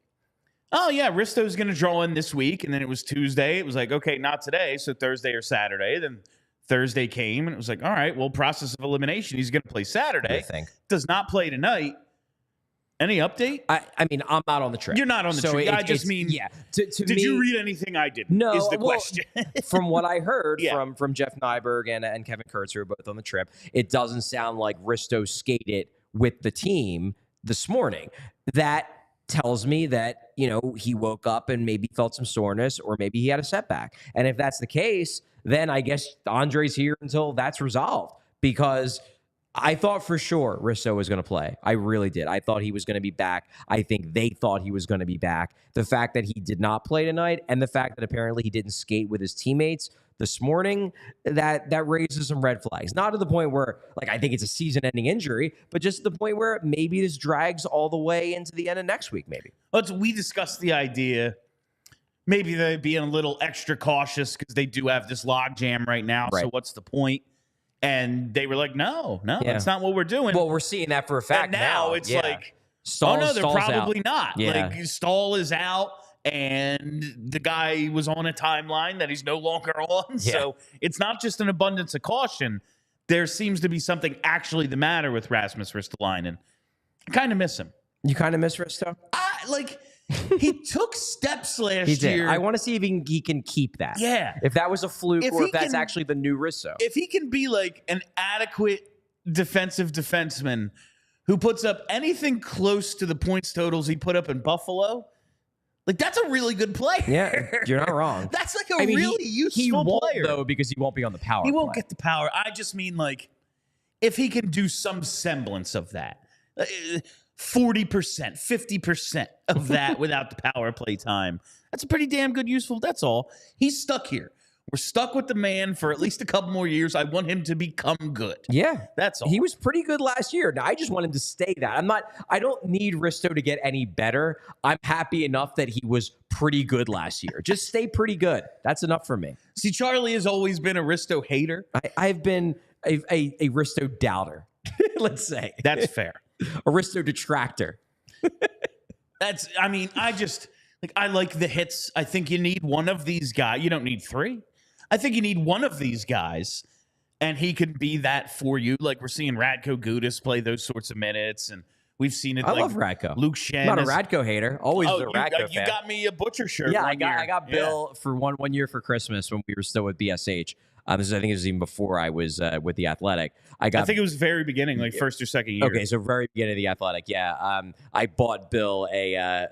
oh yeah, Risto's going to draw in this week, and then it was Tuesday. It was like, okay, not today, so Thursday or Saturday. Then Thursday came, and it was like, all right, well, process of elimination. He's going to play Saturday. Does not play tonight. Any update? I mean, I'm not on the trip. You're not on the trip. I just mean, yeah. Did you read anything I didn't? No, is the question. From what I heard from Jeff Nyberg and Kevin Kurtz, who are both on the trip, it doesn't sound like Risto skated with the team this morning. That tells me that, he woke up and maybe felt some soreness, or maybe he had a setback. And if that's the case, then I guess Andre's here until that's resolved, because I thought for sure Risto was going to play. I really did. I thought he was going to be back. I think they thought he was going to be back. The fact that he did not play tonight, and the fact that apparently he didn't skate with his teammates this morning, that raises some red flags. Not to the point where, like, I think it's a season-ending injury, but just the point where maybe this drags all the way into the end of next week, maybe. We discussed the idea maybe they're being a little extra cautious because they do have this log jam right now. Right. So what's the point? And they were like, no, that's not what we're doing. Well, we're seeing that for a fact and now. It's like, Stahl, oh, no, they're Stahl's probably out. not. Yeah. Like, Stahl is out, and the guy was on a timeline that he's no longer on. Yeah. So it's not just an abundance of caution. There seems to be something actually the matter with Rasmus Ristolainen. I kind of miss him. You kind of miss Risto? He took steps last year. I want to see if he can keep that. Yeah. If that was a fluke or if that's can, actually the new Risto. If he can be like an adequate defensive defenseman who puts up anything close to the points totals he put up in Buffalo, like, that's a really good player. Yeah, you're not wrong. That's like a really useful he won't, player. Though, because he won't be on the power He won't play. get the power. I just mean, like, if he can do some semblance of that. 40%, 50% of that without the power play time. That's a pretty damn good useful. That's all. He's stuck here. We're stuck with the man for at least a couple more years. I want him to become good. Yeah. That's all. He was pretty good last year. Now, I just want him to stay that. I don't need Risto to get any better. I'm happy enough that he was pretty good last year. Just stay pretty good. That's enough for me. See, Charlie has always been a Risto hater. I've been a Risto doubter, let's say. That's fair. A Risto detractor. I like the hits. I think you need one of these guys. You don't need three. I think you need one of these guys, and he can be that for you. Like, we're seeing Radko Gudas play those sorts of minutes, and we've seen it. I love Radko. Luke Shen. I'm not a Radko hater. Always a Radko fan. You got me a Butcher shirt. Yeah, I got Bill for one year for Christmas when we were still with BSH. I think it was even before I was with the Athletic. I think it was very beginning, like first or second year. Okay, so very beginning of the Athletic. Yeah, I bought Bill a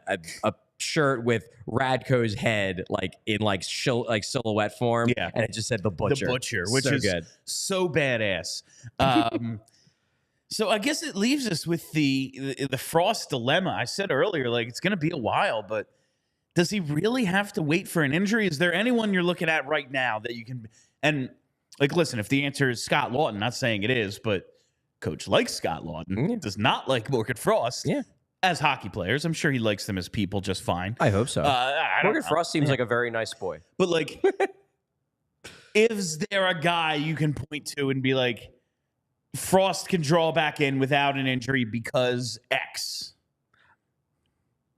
shirt with Radko's head in silhouette form. Yeah, and it just said the Butcher. The Butcher, which is good. So badass. So I guess it leaves us with the Frost dilemma. I said earlier, like, it's going to be a while, but does he really have to wait for an injury? Is there anyone you're looking at right now that you can? And, like, listen, if the answer is Scott Lawton, not saying it is, but Coach likes Scott Lawton, does not like Morgan Frost. Yeah. As hockey players, I'm sure he likes them as people just fine. I hope so. Morgan Frost seems Yeah. like a very nice boy. But, like, is there a guy you can point to and be like, Frost can draw back in without an injury because X?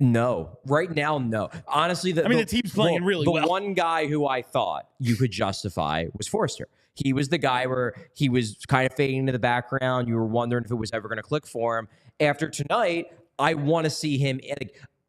No. Right now, no. Honestly, the team's playing really well. The one guy who I thought you could justify was Foerster. He was the guy where he was kind of fading into the background. You were wondering if it was ever going to click for him. After tonight, I want to see him.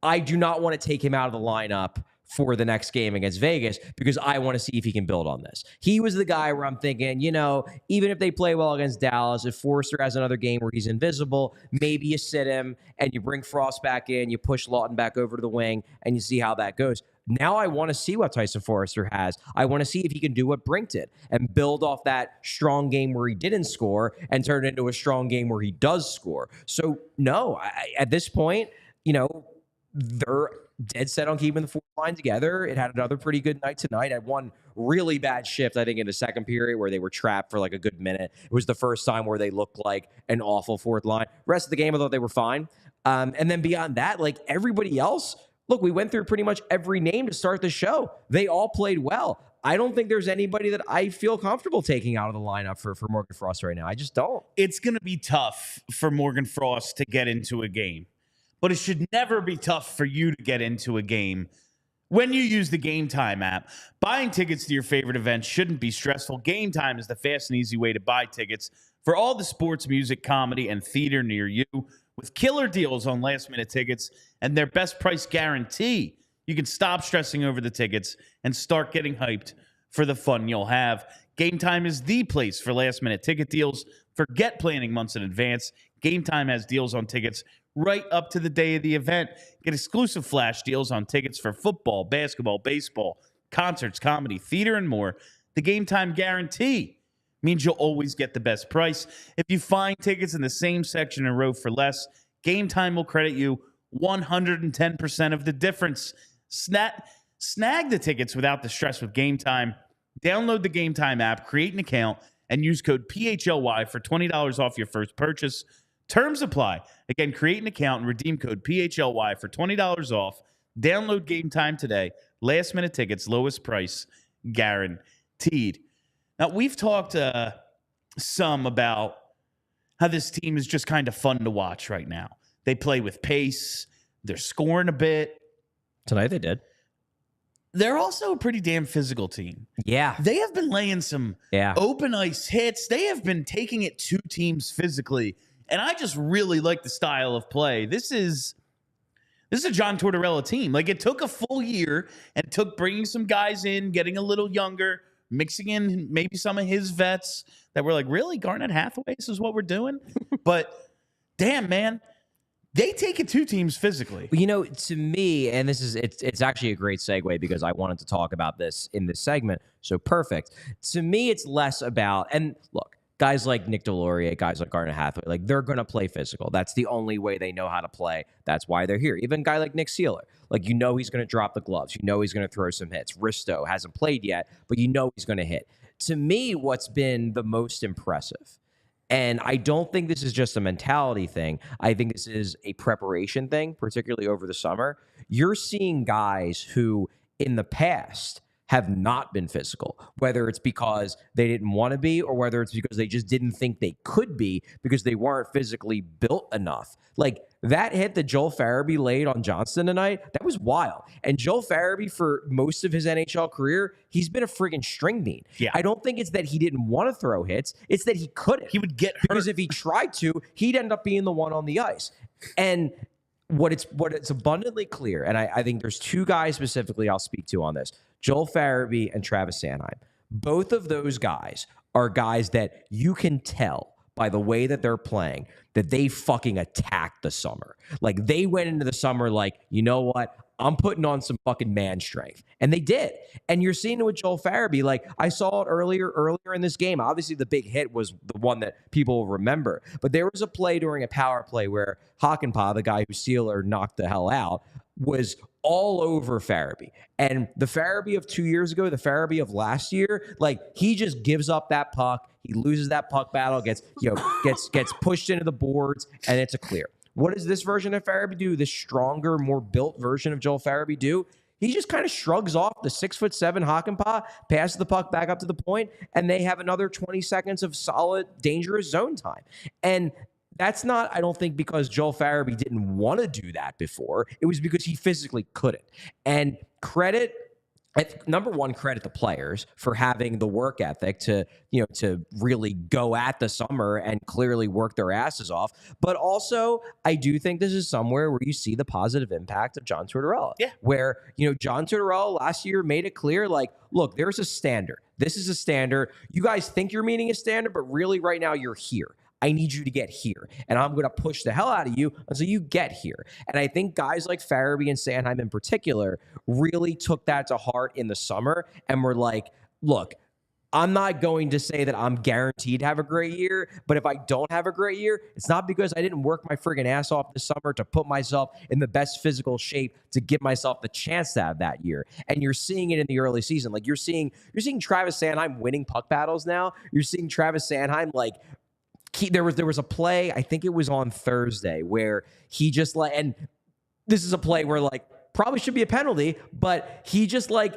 I do not want to take him out of the lineup for the next game against Vegas because I want to see if he can build on this. He was the guy where I'm thinking, even if they play well against Dallas, if Foerster has another game where he's invisible, maybe you sit him and you bring Frost back in, you push Lawton back over to the wing, and you see how that goes. Now I want to see what Tyson Foerster has. I want to see if he can do what Brink did and build off that strong game where he didn't score and turn it into a strong game where he does score. So, no, at this point, they're dead set on keeping the fourth line together. It had another pretty good night tonight. Had one really bad shift, I think, in the second period where they were trapped for like a good minute. It was the first time where they looked like an awful fourth line. Rest of the game, I thought they were fine. And then beyond that, like everybody else, look, we went through pretty much every name to start the show. They all played well. I don't think there's anybody that I feel comfortable taking out of the lineup for Morgan Frost right now. I just don't. It's going to be tough for Morgan Frost to get into a game. But it should never be tough for you to get into a game when you use the Game Time app. Buying tickets to your favorite events shouldn't be stressful. Game Time is the fast and easy way to buy tickets for all the sports, music, comedy, and theater near you. With killer deals on last-minute tickets and their best price guarantee, you can stop stressing over the tickets and start getting hyped for the fun you'll have. Game Time is the place for last-minute ticket deals. Forget planning months in advance. Game Time has deals on tickets right up to the day of the event. Get exclusive flash deals on tickets for football, basketball, baseball, concerts, comedy, theater, and more. The Game Time guarantee means you'll always get the best price. If you find tickets in the same section or row for less, Game Time will credit you 110% of the difference. Snag the tickets without the stress with Game Time. Download the Game Time app, create an account, and use code PHLY for $20 off your first purchase. Terms apply. Again, create an account and redeem code PHLY for $20 off. Download Game Time today. Last minute tickets, lowest price, guaranteed. Now, we've talked some about how this team is just kind of fun to watch right now. They play with pace. They're scoring a bit. Tonight they did. They're also a pretty damn physical team. Yeah. They have been laying some open ice hits. They have been taking it to teams physically. And I just really like the style of play. This is a John Tortorella team. Like, it took a full year and it took bringing some guys in, getting a little younger, mixing in maybe some of his vets that were like, really? Garnet Hathaway, this is what we're doing? But damn, man. They take it to teams physically. You know, to me, and it's actually a great segue because I wanted to talk about this in this segment. So perfect. To me, it's less about, and look, guys like Nick Delorier, guys like Garnet Hathaway, like they're going to play physical. That's the only way they know how to play. That's why they're here. Even a guy like Nick Seeler, like he's going to drop the gloves. He's going to throw some hits. Risto hasn't played yet, but he's going to hit. To me, what's been the most impressive, and I don't think this is just a mentality thing. I think this is a preparation thing, particularly over the summer. You're seeing guys who in the past have not been physical, whether it's because they didn't want to be or whether it's because they just didn't think they could be because they weren't physically built enough. Like that hit that Joel Farabee laid on Johnston tonight, that was wild. And Joel Farabee, for most of his NHL career, he's been a friggin' string bean. Yeah. I don't think it's that he didn't want to throw hits. It's that he couldn't. He would get hurt. Because if he tried to, he'd end up being the one on the ice. And what it's abundantly clear, and I think there's two guys specifically I'll speak to on this, Joel Farabee and Travis Sanheim. Both of those guys are guys that you can tell by the way that they're playing that they fucking attacked the summer. Like they went into the summer like, you know what? I'm putting on some fucking man strength. And they did. And you're seeing it with Joel Farabee. Like I saw it earlier in this game. Obviously the big hit was the one that people will remember. But there was a play during a power play where Hakanpää, the guy who Seeler knocked the hell out, was all over Farabee. And the Farabee of 2 years ago, the Farabee of last year, like he just gives up that puck. He loses that puck battle, gets pushed into the boards, and it's a clear. What does this version of Farabee do? This stronger, more built version of Joel Farabee do? He just kind of shrugs off the 6'7" Hakanpää, passes the puck back up to the point, and they have another 20 seconds of solid, dangerous zone time. And that's not, I don't think, because Joel Farabee didn't want to do that before. It was because he physically couldn't. And number one, credit the players for having the work ethic to really go at the summer and clearly work their asses off. But also, I do think this is somewhere where you see the positive impact of John Tortorella. Yeah. Where, John Tortorella last year made it clear, like, look, there's a standard. This is a standard. You guys think you're meeting a standard, but really right now you're here. I need you to get here, and I'm going to push the hell out of you until you get here. And I think guys like Farabee and Sanheim in particular really took that to heart in the summer and were like, look, I'm not going to say that I'm guaranteed to have a great year, but if I don't have a great year, it's not because I didn't work my friggin' ass off this summer to put myself in the best physical shape to give myself the chance to have that year. And you're seeing it in the early season. Like you're seeing Travis Sanheim winning puck battles now. You're seeing Travis Sanheim like there was a play, I think it was on Thursday, where he just and this is a play where like probably should be a penalty, but he just like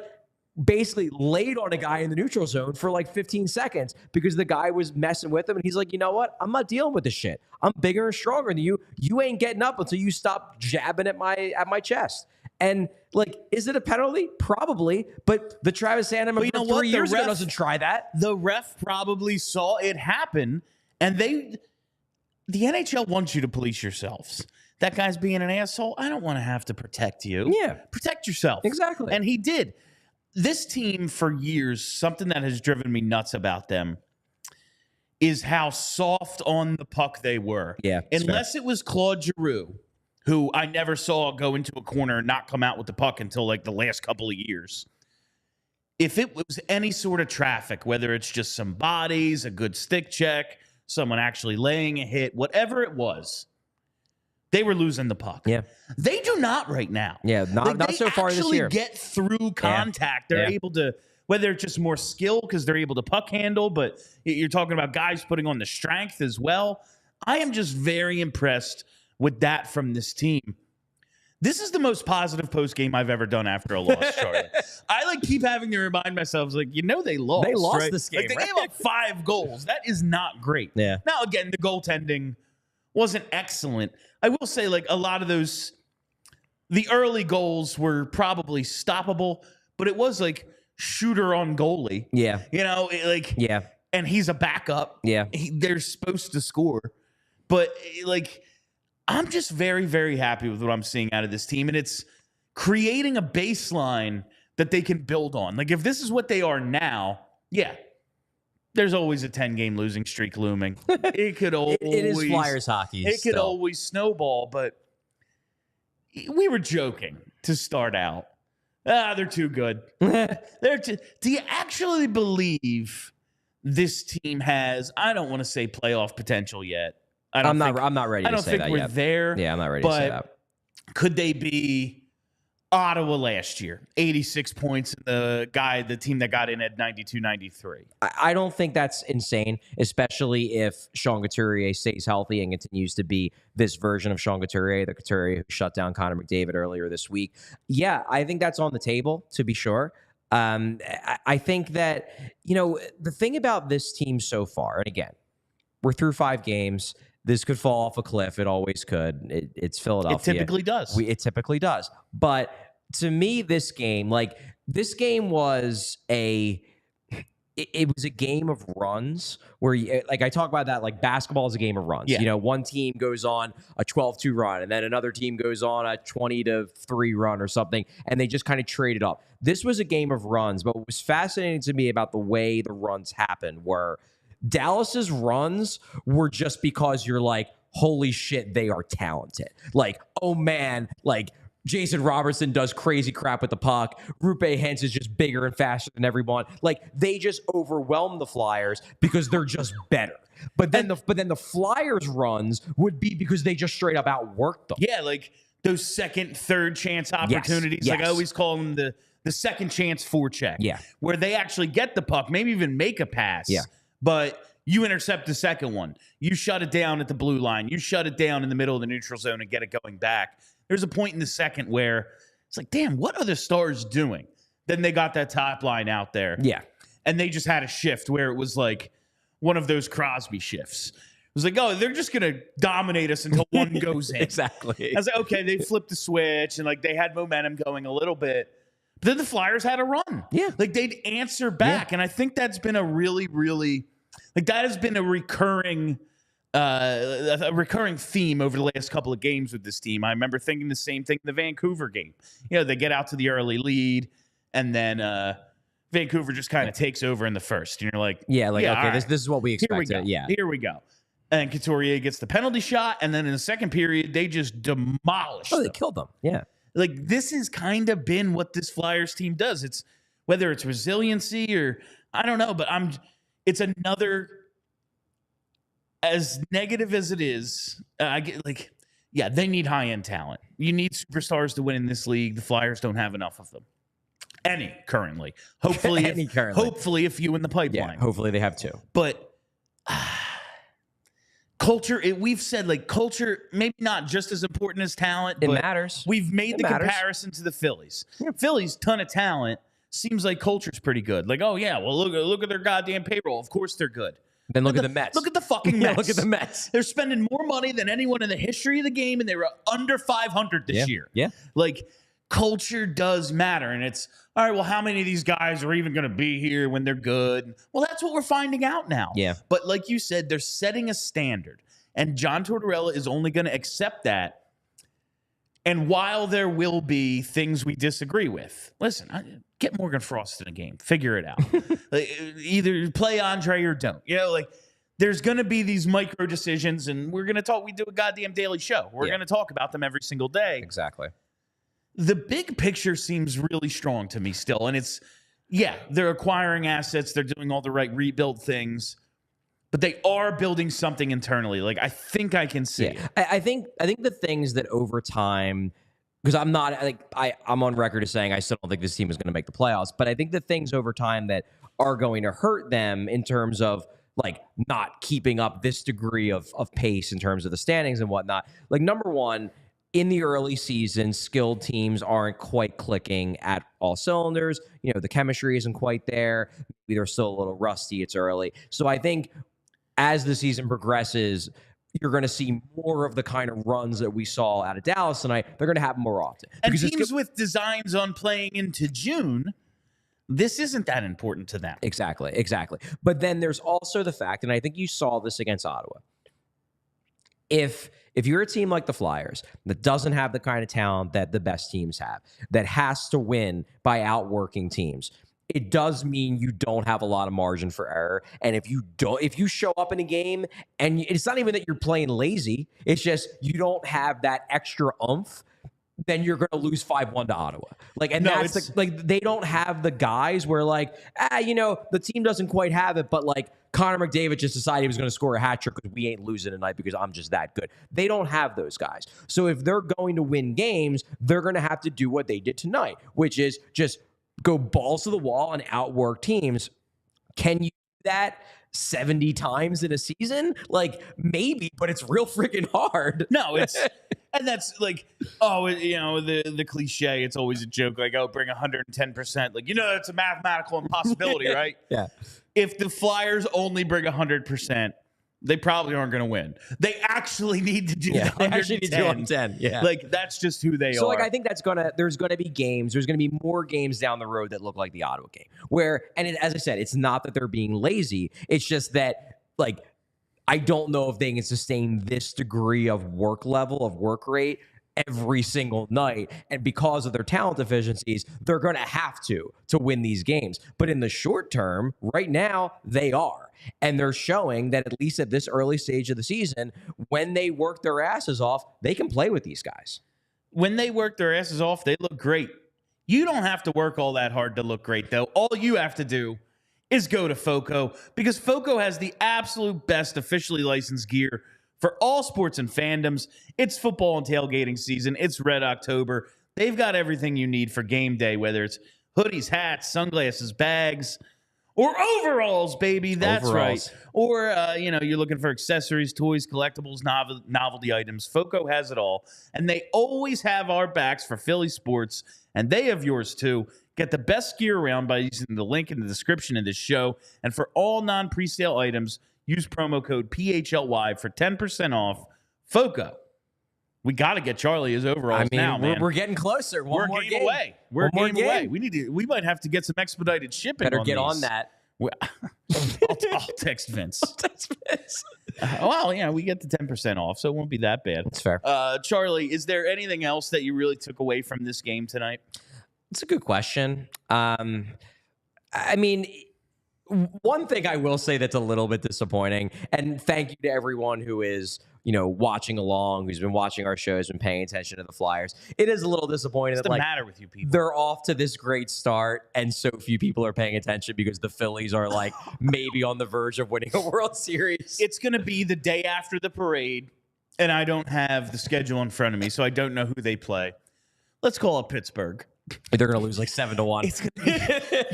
basically laid on a guy in the neutral zone for like 15 seconds because the guy was messing with him. And he's like, you know what? I'm not dealing with this shit. I'm bigger and stronger than you. You ain't getting up until you stop jabbing at my chest. And like, is it a penalty? Probably. But the Travis Sanheim from 3 years ago doesn't try that. The ref probably saw it happen. And the NHL wants you to police yourselves. That guy's being an asshole. I don't want to have to protect you. Yeah. Protect yourself. Exactly. And he did. This team for years, something that has driven me nuts about them is how soft on the puck they were. Yeah. Unless it was Claude Giroux, who I never saw go into a corner and not come out with the puck until like the last couple of years. If it was any sort of traffic, whether it's just some bodies, a good stick check, someone actually laying a hit, whatever it was, they were losing the puck. Yeah. They do not right now. Yeah, not so far this year. They actually get through contact. They're able to, whether it's just more skill because they're able to puck handle, but you're talking about guys putting on the strength as well. I am just very impressed with that from this team. This is the most positive post game I've ever done after a loss, Charlie. I keep having to remind myself, they lost. They lost right? this game. They gave up 5 goals. That is not great. Yeah. Now, again, the goaltending wasn't excellent. I will say, a lot of those, the early goals were probably stoppable, but it was shooter on goalie. Yeah. Yeah. And he's a backup. Yeah. They're supposed to score. But, I'm just very, very happy with what I'm seeing out of this team. And it's creating a baseline that they can build on. If this is what they are now, yeah, there's always a 10-game losing streak looming. It could always... it is Flyers hockey. It could always snowball, but we were joking to start out. They're too good. Do you actually believe this team has, I don't want to say playoff potential yet. I'm not ready to say that yet. I don't think we're there. Yeah, I'm not ready to say that. Could they be Ottawa last year? 86 points, the team that got in at 92-93. I don't think that's insane, especially if Sean Couturier stays healthy and continues to be this version of Sean Couturier, the Couturier who shut down Connor McDavid earlier this week. Yeah, I think that's on the table, to be sure. I think that, the thing about this team so far, and again, we're through 5 games. This could fall off a cliff. It always could. It's Philadelphia. It typically does. It typically does. But to me, this game was it was a game of runs where, I talk about that, basketball is a game of runs. Yeah. One team goes on a 12-2 run, and then another team goes on a 20-3 run or something, and they just kind of trade it up. This was a game of runs, but what was fascinating to me about the way the runs happened were Dallas's runs were just because you're holy shit, they are talented. Oh man, Jason Robertson does crazy crap with the puck. Rupe Hentz is just bigger and faster than everyone. They just overwhelm the Flyers because they're just better. But then the Flyers runs would be because they just straight up outworked them. Yeah, those second, third chance opportunities. Yes. I always call them the second chance forecheck. Yeah. Where they actually get the puck, maybe even make a pass. Yeah. But you intercept the second one. You shut it down at the blue line. You shut it down in the middle of the neutral zone and get it going back. There's a point in the second where it's damn, what are the Stars doing? Then they got that top line out there. Yeah. And they just had a shift where it was one of those Crosby shifts. It was oh, they're just going to dominate us until one goes in. Exactly. I was okay, they flipped the switch and they had momentum going a little bit. But then the Flyers had a run. Yeah. They'd answer back. Yeah. And I think that's been a really, really, that has been a recurring theme over the last couple of games with this team. I remember thinking the same thing in the Vancouver game. They get out to the early lead, and then Vancouver just kind of takes over in the first. And you're okay, right. this is what we expected. Here we go. And Couturier gets the penalty shot, and then in the second period, they just demolished them. They killed them. Yeah. This has kind of been what this Flyers team does. It's whether it's resiliency or I don't know, but it's another, as negative as it is, I get they need high-end talent. You need superstars to win in this league. The Flyers don't have enough of them. Currently. Hopefully, hopefully a few in the pipeline. Yeah, hopefully they have 2. But culture, we've said culture, maybe not just as important as talent. It but matters. We've made comparison to the Phillies. Yeah. Phillies, ton of talent. Seems like culture's pretty good. Oh yeah, well look at their goddamn payroll. Of course they're good. Then look at the Mets. Look at the fucking Mets. Look at the Mets. They're spending more money than anyone in the history of the game, and they were under 500 this year. Yeah. Culture does matter, and it's all right. Well, how many of these guys are even going to be here when they're good? Well, that's what we're finding out now. Yeah. But like you said, they're setting a standard, and John Tortorella is only going to accept that. And while there will be things we disagree with, listen, get Morgan Frost in a game. Figure it out. Either play Andre or don't. There's going to be these micro decisions, and we're going to talk. We do a goddamn daily show. We're going to talk about them every single day. Exactly. The big picture seems really strong to me still. And it's, they're acquiring assets. They're doing all the right rebuild things. But they are building something internally. I think I can see it. I think the things that over time, because I'm not I'm on record as saying I still don't think this team is going to make the playoffs, but I think the things over time that are going to hurt them in terms of not keeping up this degree of pace in terms of the standings and whatnot. Number one, in the early season, skilled teams aren't quite clicking at all cylinders. You know, the chemistry isn't quite there. Maybe they're still a little rusty. It's early. So I think as the season progresses, you're going to see more of the kind of runs that we saw out of Dallas tonight. They're going to happen more often. And teams with designs on playing into June, this isn't that important to them. Exactly. But then there's also the fact, and I think you saw this against Ottawa, if you're a team like the Flyers that doesn't have the kind of talent that the best teams have, that has to win by outworking teams, it does mean you don't have a lot of margin for error. And if you show up in a game, and it's not even that you're playing lazy, it's just you don't have that extra oomph, then you're going to lose 5-1 to Ottawa. They don't have the guys where the team doesn't quite have it, but Connor McDavid just decided he was going to score a hat trick because we ain't losing tonight because I'm just that good. They don't have those guys. So if they're going to win games, they're going to have to do what they did tonight, which is just go balls to the wall and outwork teams. Can you do that 70 times in a season? Maybe, but it's real freaking hard. No, and that's the cliche. It's always a joke. Bring 110%. It's a mathematical impossibility, right? Yeah. If the Flyers only bring 100%, they probably aren't going to win. They actually need to do 110. Yeah. That's just who they are. So I think there's going to be games. There's going to be more games down the road that look like the Ottawa game where, as I said, it's not that they're being lazy. It's just that I don't know if they can sustain this degree of work rate every single night. And because of their talent deficiencies, they're going to have to win these games. But in the short term, right now, they are. And they're showing that at least at this early stage of the season, when they work their asses off, they can play with these guys. When they work their asses off, they look great. You don't have to work all that hard to look great, though. All you have to do is go to FOCO, because FOCO has the absolute best officially licensed gear for all sports and fandoms. It's football and tailgating season. It's Red October. They've got everything you need for game day, whether it's hoodies, hats, sunglasses, bags, or overalls, baby. That's right. Or, you're looking for accessories, toys, collectibles, novelty items. FOCO has it all. And they always have our backs for Philly sports, and they have yours too. Get the best gear around by using the link in the description of this show. And for all non-presale items, use promo code PHLY for 10% off. FOCO. We got to get Charlie his overalls now, man. We're getting closer. We're a game away. We're a game away. We might have to get some expedited shipping. Better on get these. On that. I'll text Vince. We get the 10% off, so it won't be that bad. That's fair. Charlie, is there anything else that you really took away from this game tonight? It's a good question. One thing I will say that's a little bit disappointing, and thank you to everyone who is, watching along, who's been watching our shows, been paying attention to the Flyers. It is a little disappointing. What's the matter with you people? They're off to this great start, and so few people are paying attention because the Phillies are maybe on the verge of winning a World Series. It's going to be the day after the parade, and I don't have the schedule in front of me, so I don't know who they play. Let's call it Pittsburgh. They're going to lose 7-1. It's gonna be,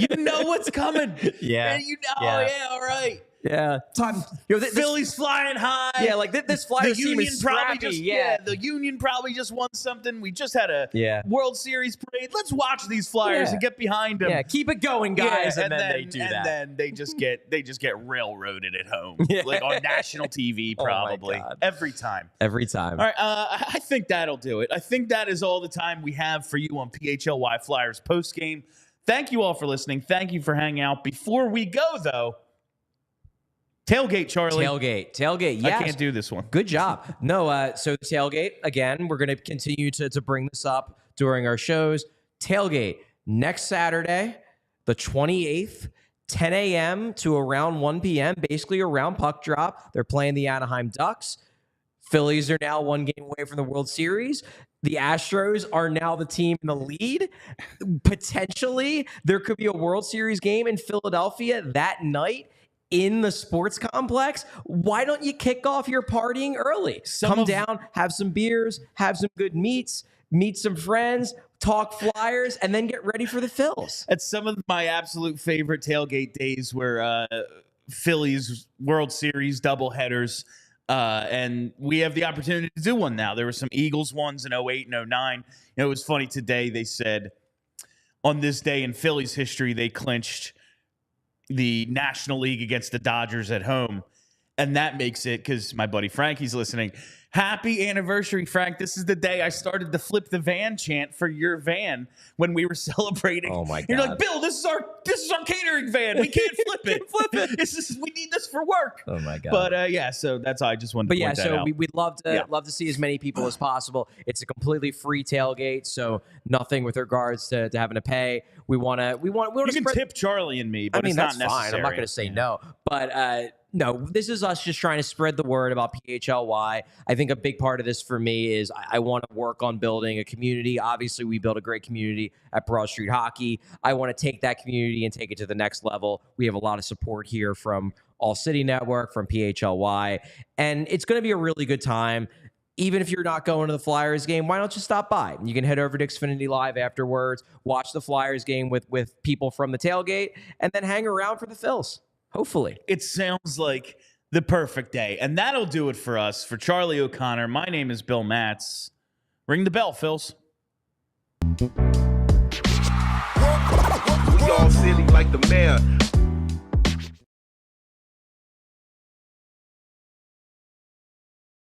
you know what's coming. Yeah. All right. Yeah. Philly's flying high. Yeah, this Flyers team is scrappy. The Union probably just won something. We just had a World Series parade. Let's watch these Flyers and get behind them. Yeah, keep it going, guys. And then they do that. And then they just get railroaded at home. On national TV, probably. Every time. All right, I think that'll do it. I think that is all the time we have for you on PHLY Flyers postgame. Thank you all for listening. Thank you for hanging out. Before we go, though, Tailgate, Charlie. Tailgate. Yes. I can't do this one. Good job. No, so Tailgate, again, we're going to continue to bring this up during our shows. Tailgate, next Saturday, the 28th, 10 a.m. to around 1 p.m., basically around puck drop. They're playing the Anaheim Ducks. Phillies are now one game away from the World Series. The Astros are now the team in the lead. Potentially, there could be a World Series game in Philadelphia that night in the sports complex. Why don't you kick off your partying early? Come down, have some beers, have some good meats, meet some friends, talk Flyers, and then get ready for the Phils. It's some of my absolute favorite tailgate days where Phillies World Series doubleheaders. And we have the opportunity to do one now. There were some Eagles ones in 08 and 09. It was funny today. They said on this day in Phillies history, they clinched the National League against the Dodgers at home. And that makes it, because my buddy Frankie's listening, happy anniversary, Frank. This is the day I started the flip the van chant for your van when we were celebrating. Oh my God. You're like, Bill, this is our catering van. We can't flip it. We need this for work. Oh my God. But yeah, so that's all I just wanted to point that out. We'd love to see as many people as possible. It's a completely free tailgate, so nothing with regards to having to pay. We want to You can tip Charlie and me, but it's not that's necessary. fine. I'm not going to say no, but no, this is us just trying to spread the word about PHLY. I think a big part of this for me is I want to work on building a community. Obviously, we built a great community at Broad Street Hockey. I want to take that community and take it to the next level. We have a lot of support here from ALLCITY Network, from PHLY, and it's going to be a really good time. Even if you're not going to the Flyers game, why don't you stop by? You can head over to Xfinity Live afterwards, watch the Flyers game with people from the tailgate, and then hang around for the Phils. Hopefully. It sounds like the perfect day. And that'll do it for us. For Charlie O'Connor, my name is Bill Matz. Ring the bell, Phils. We all silly like the mayor.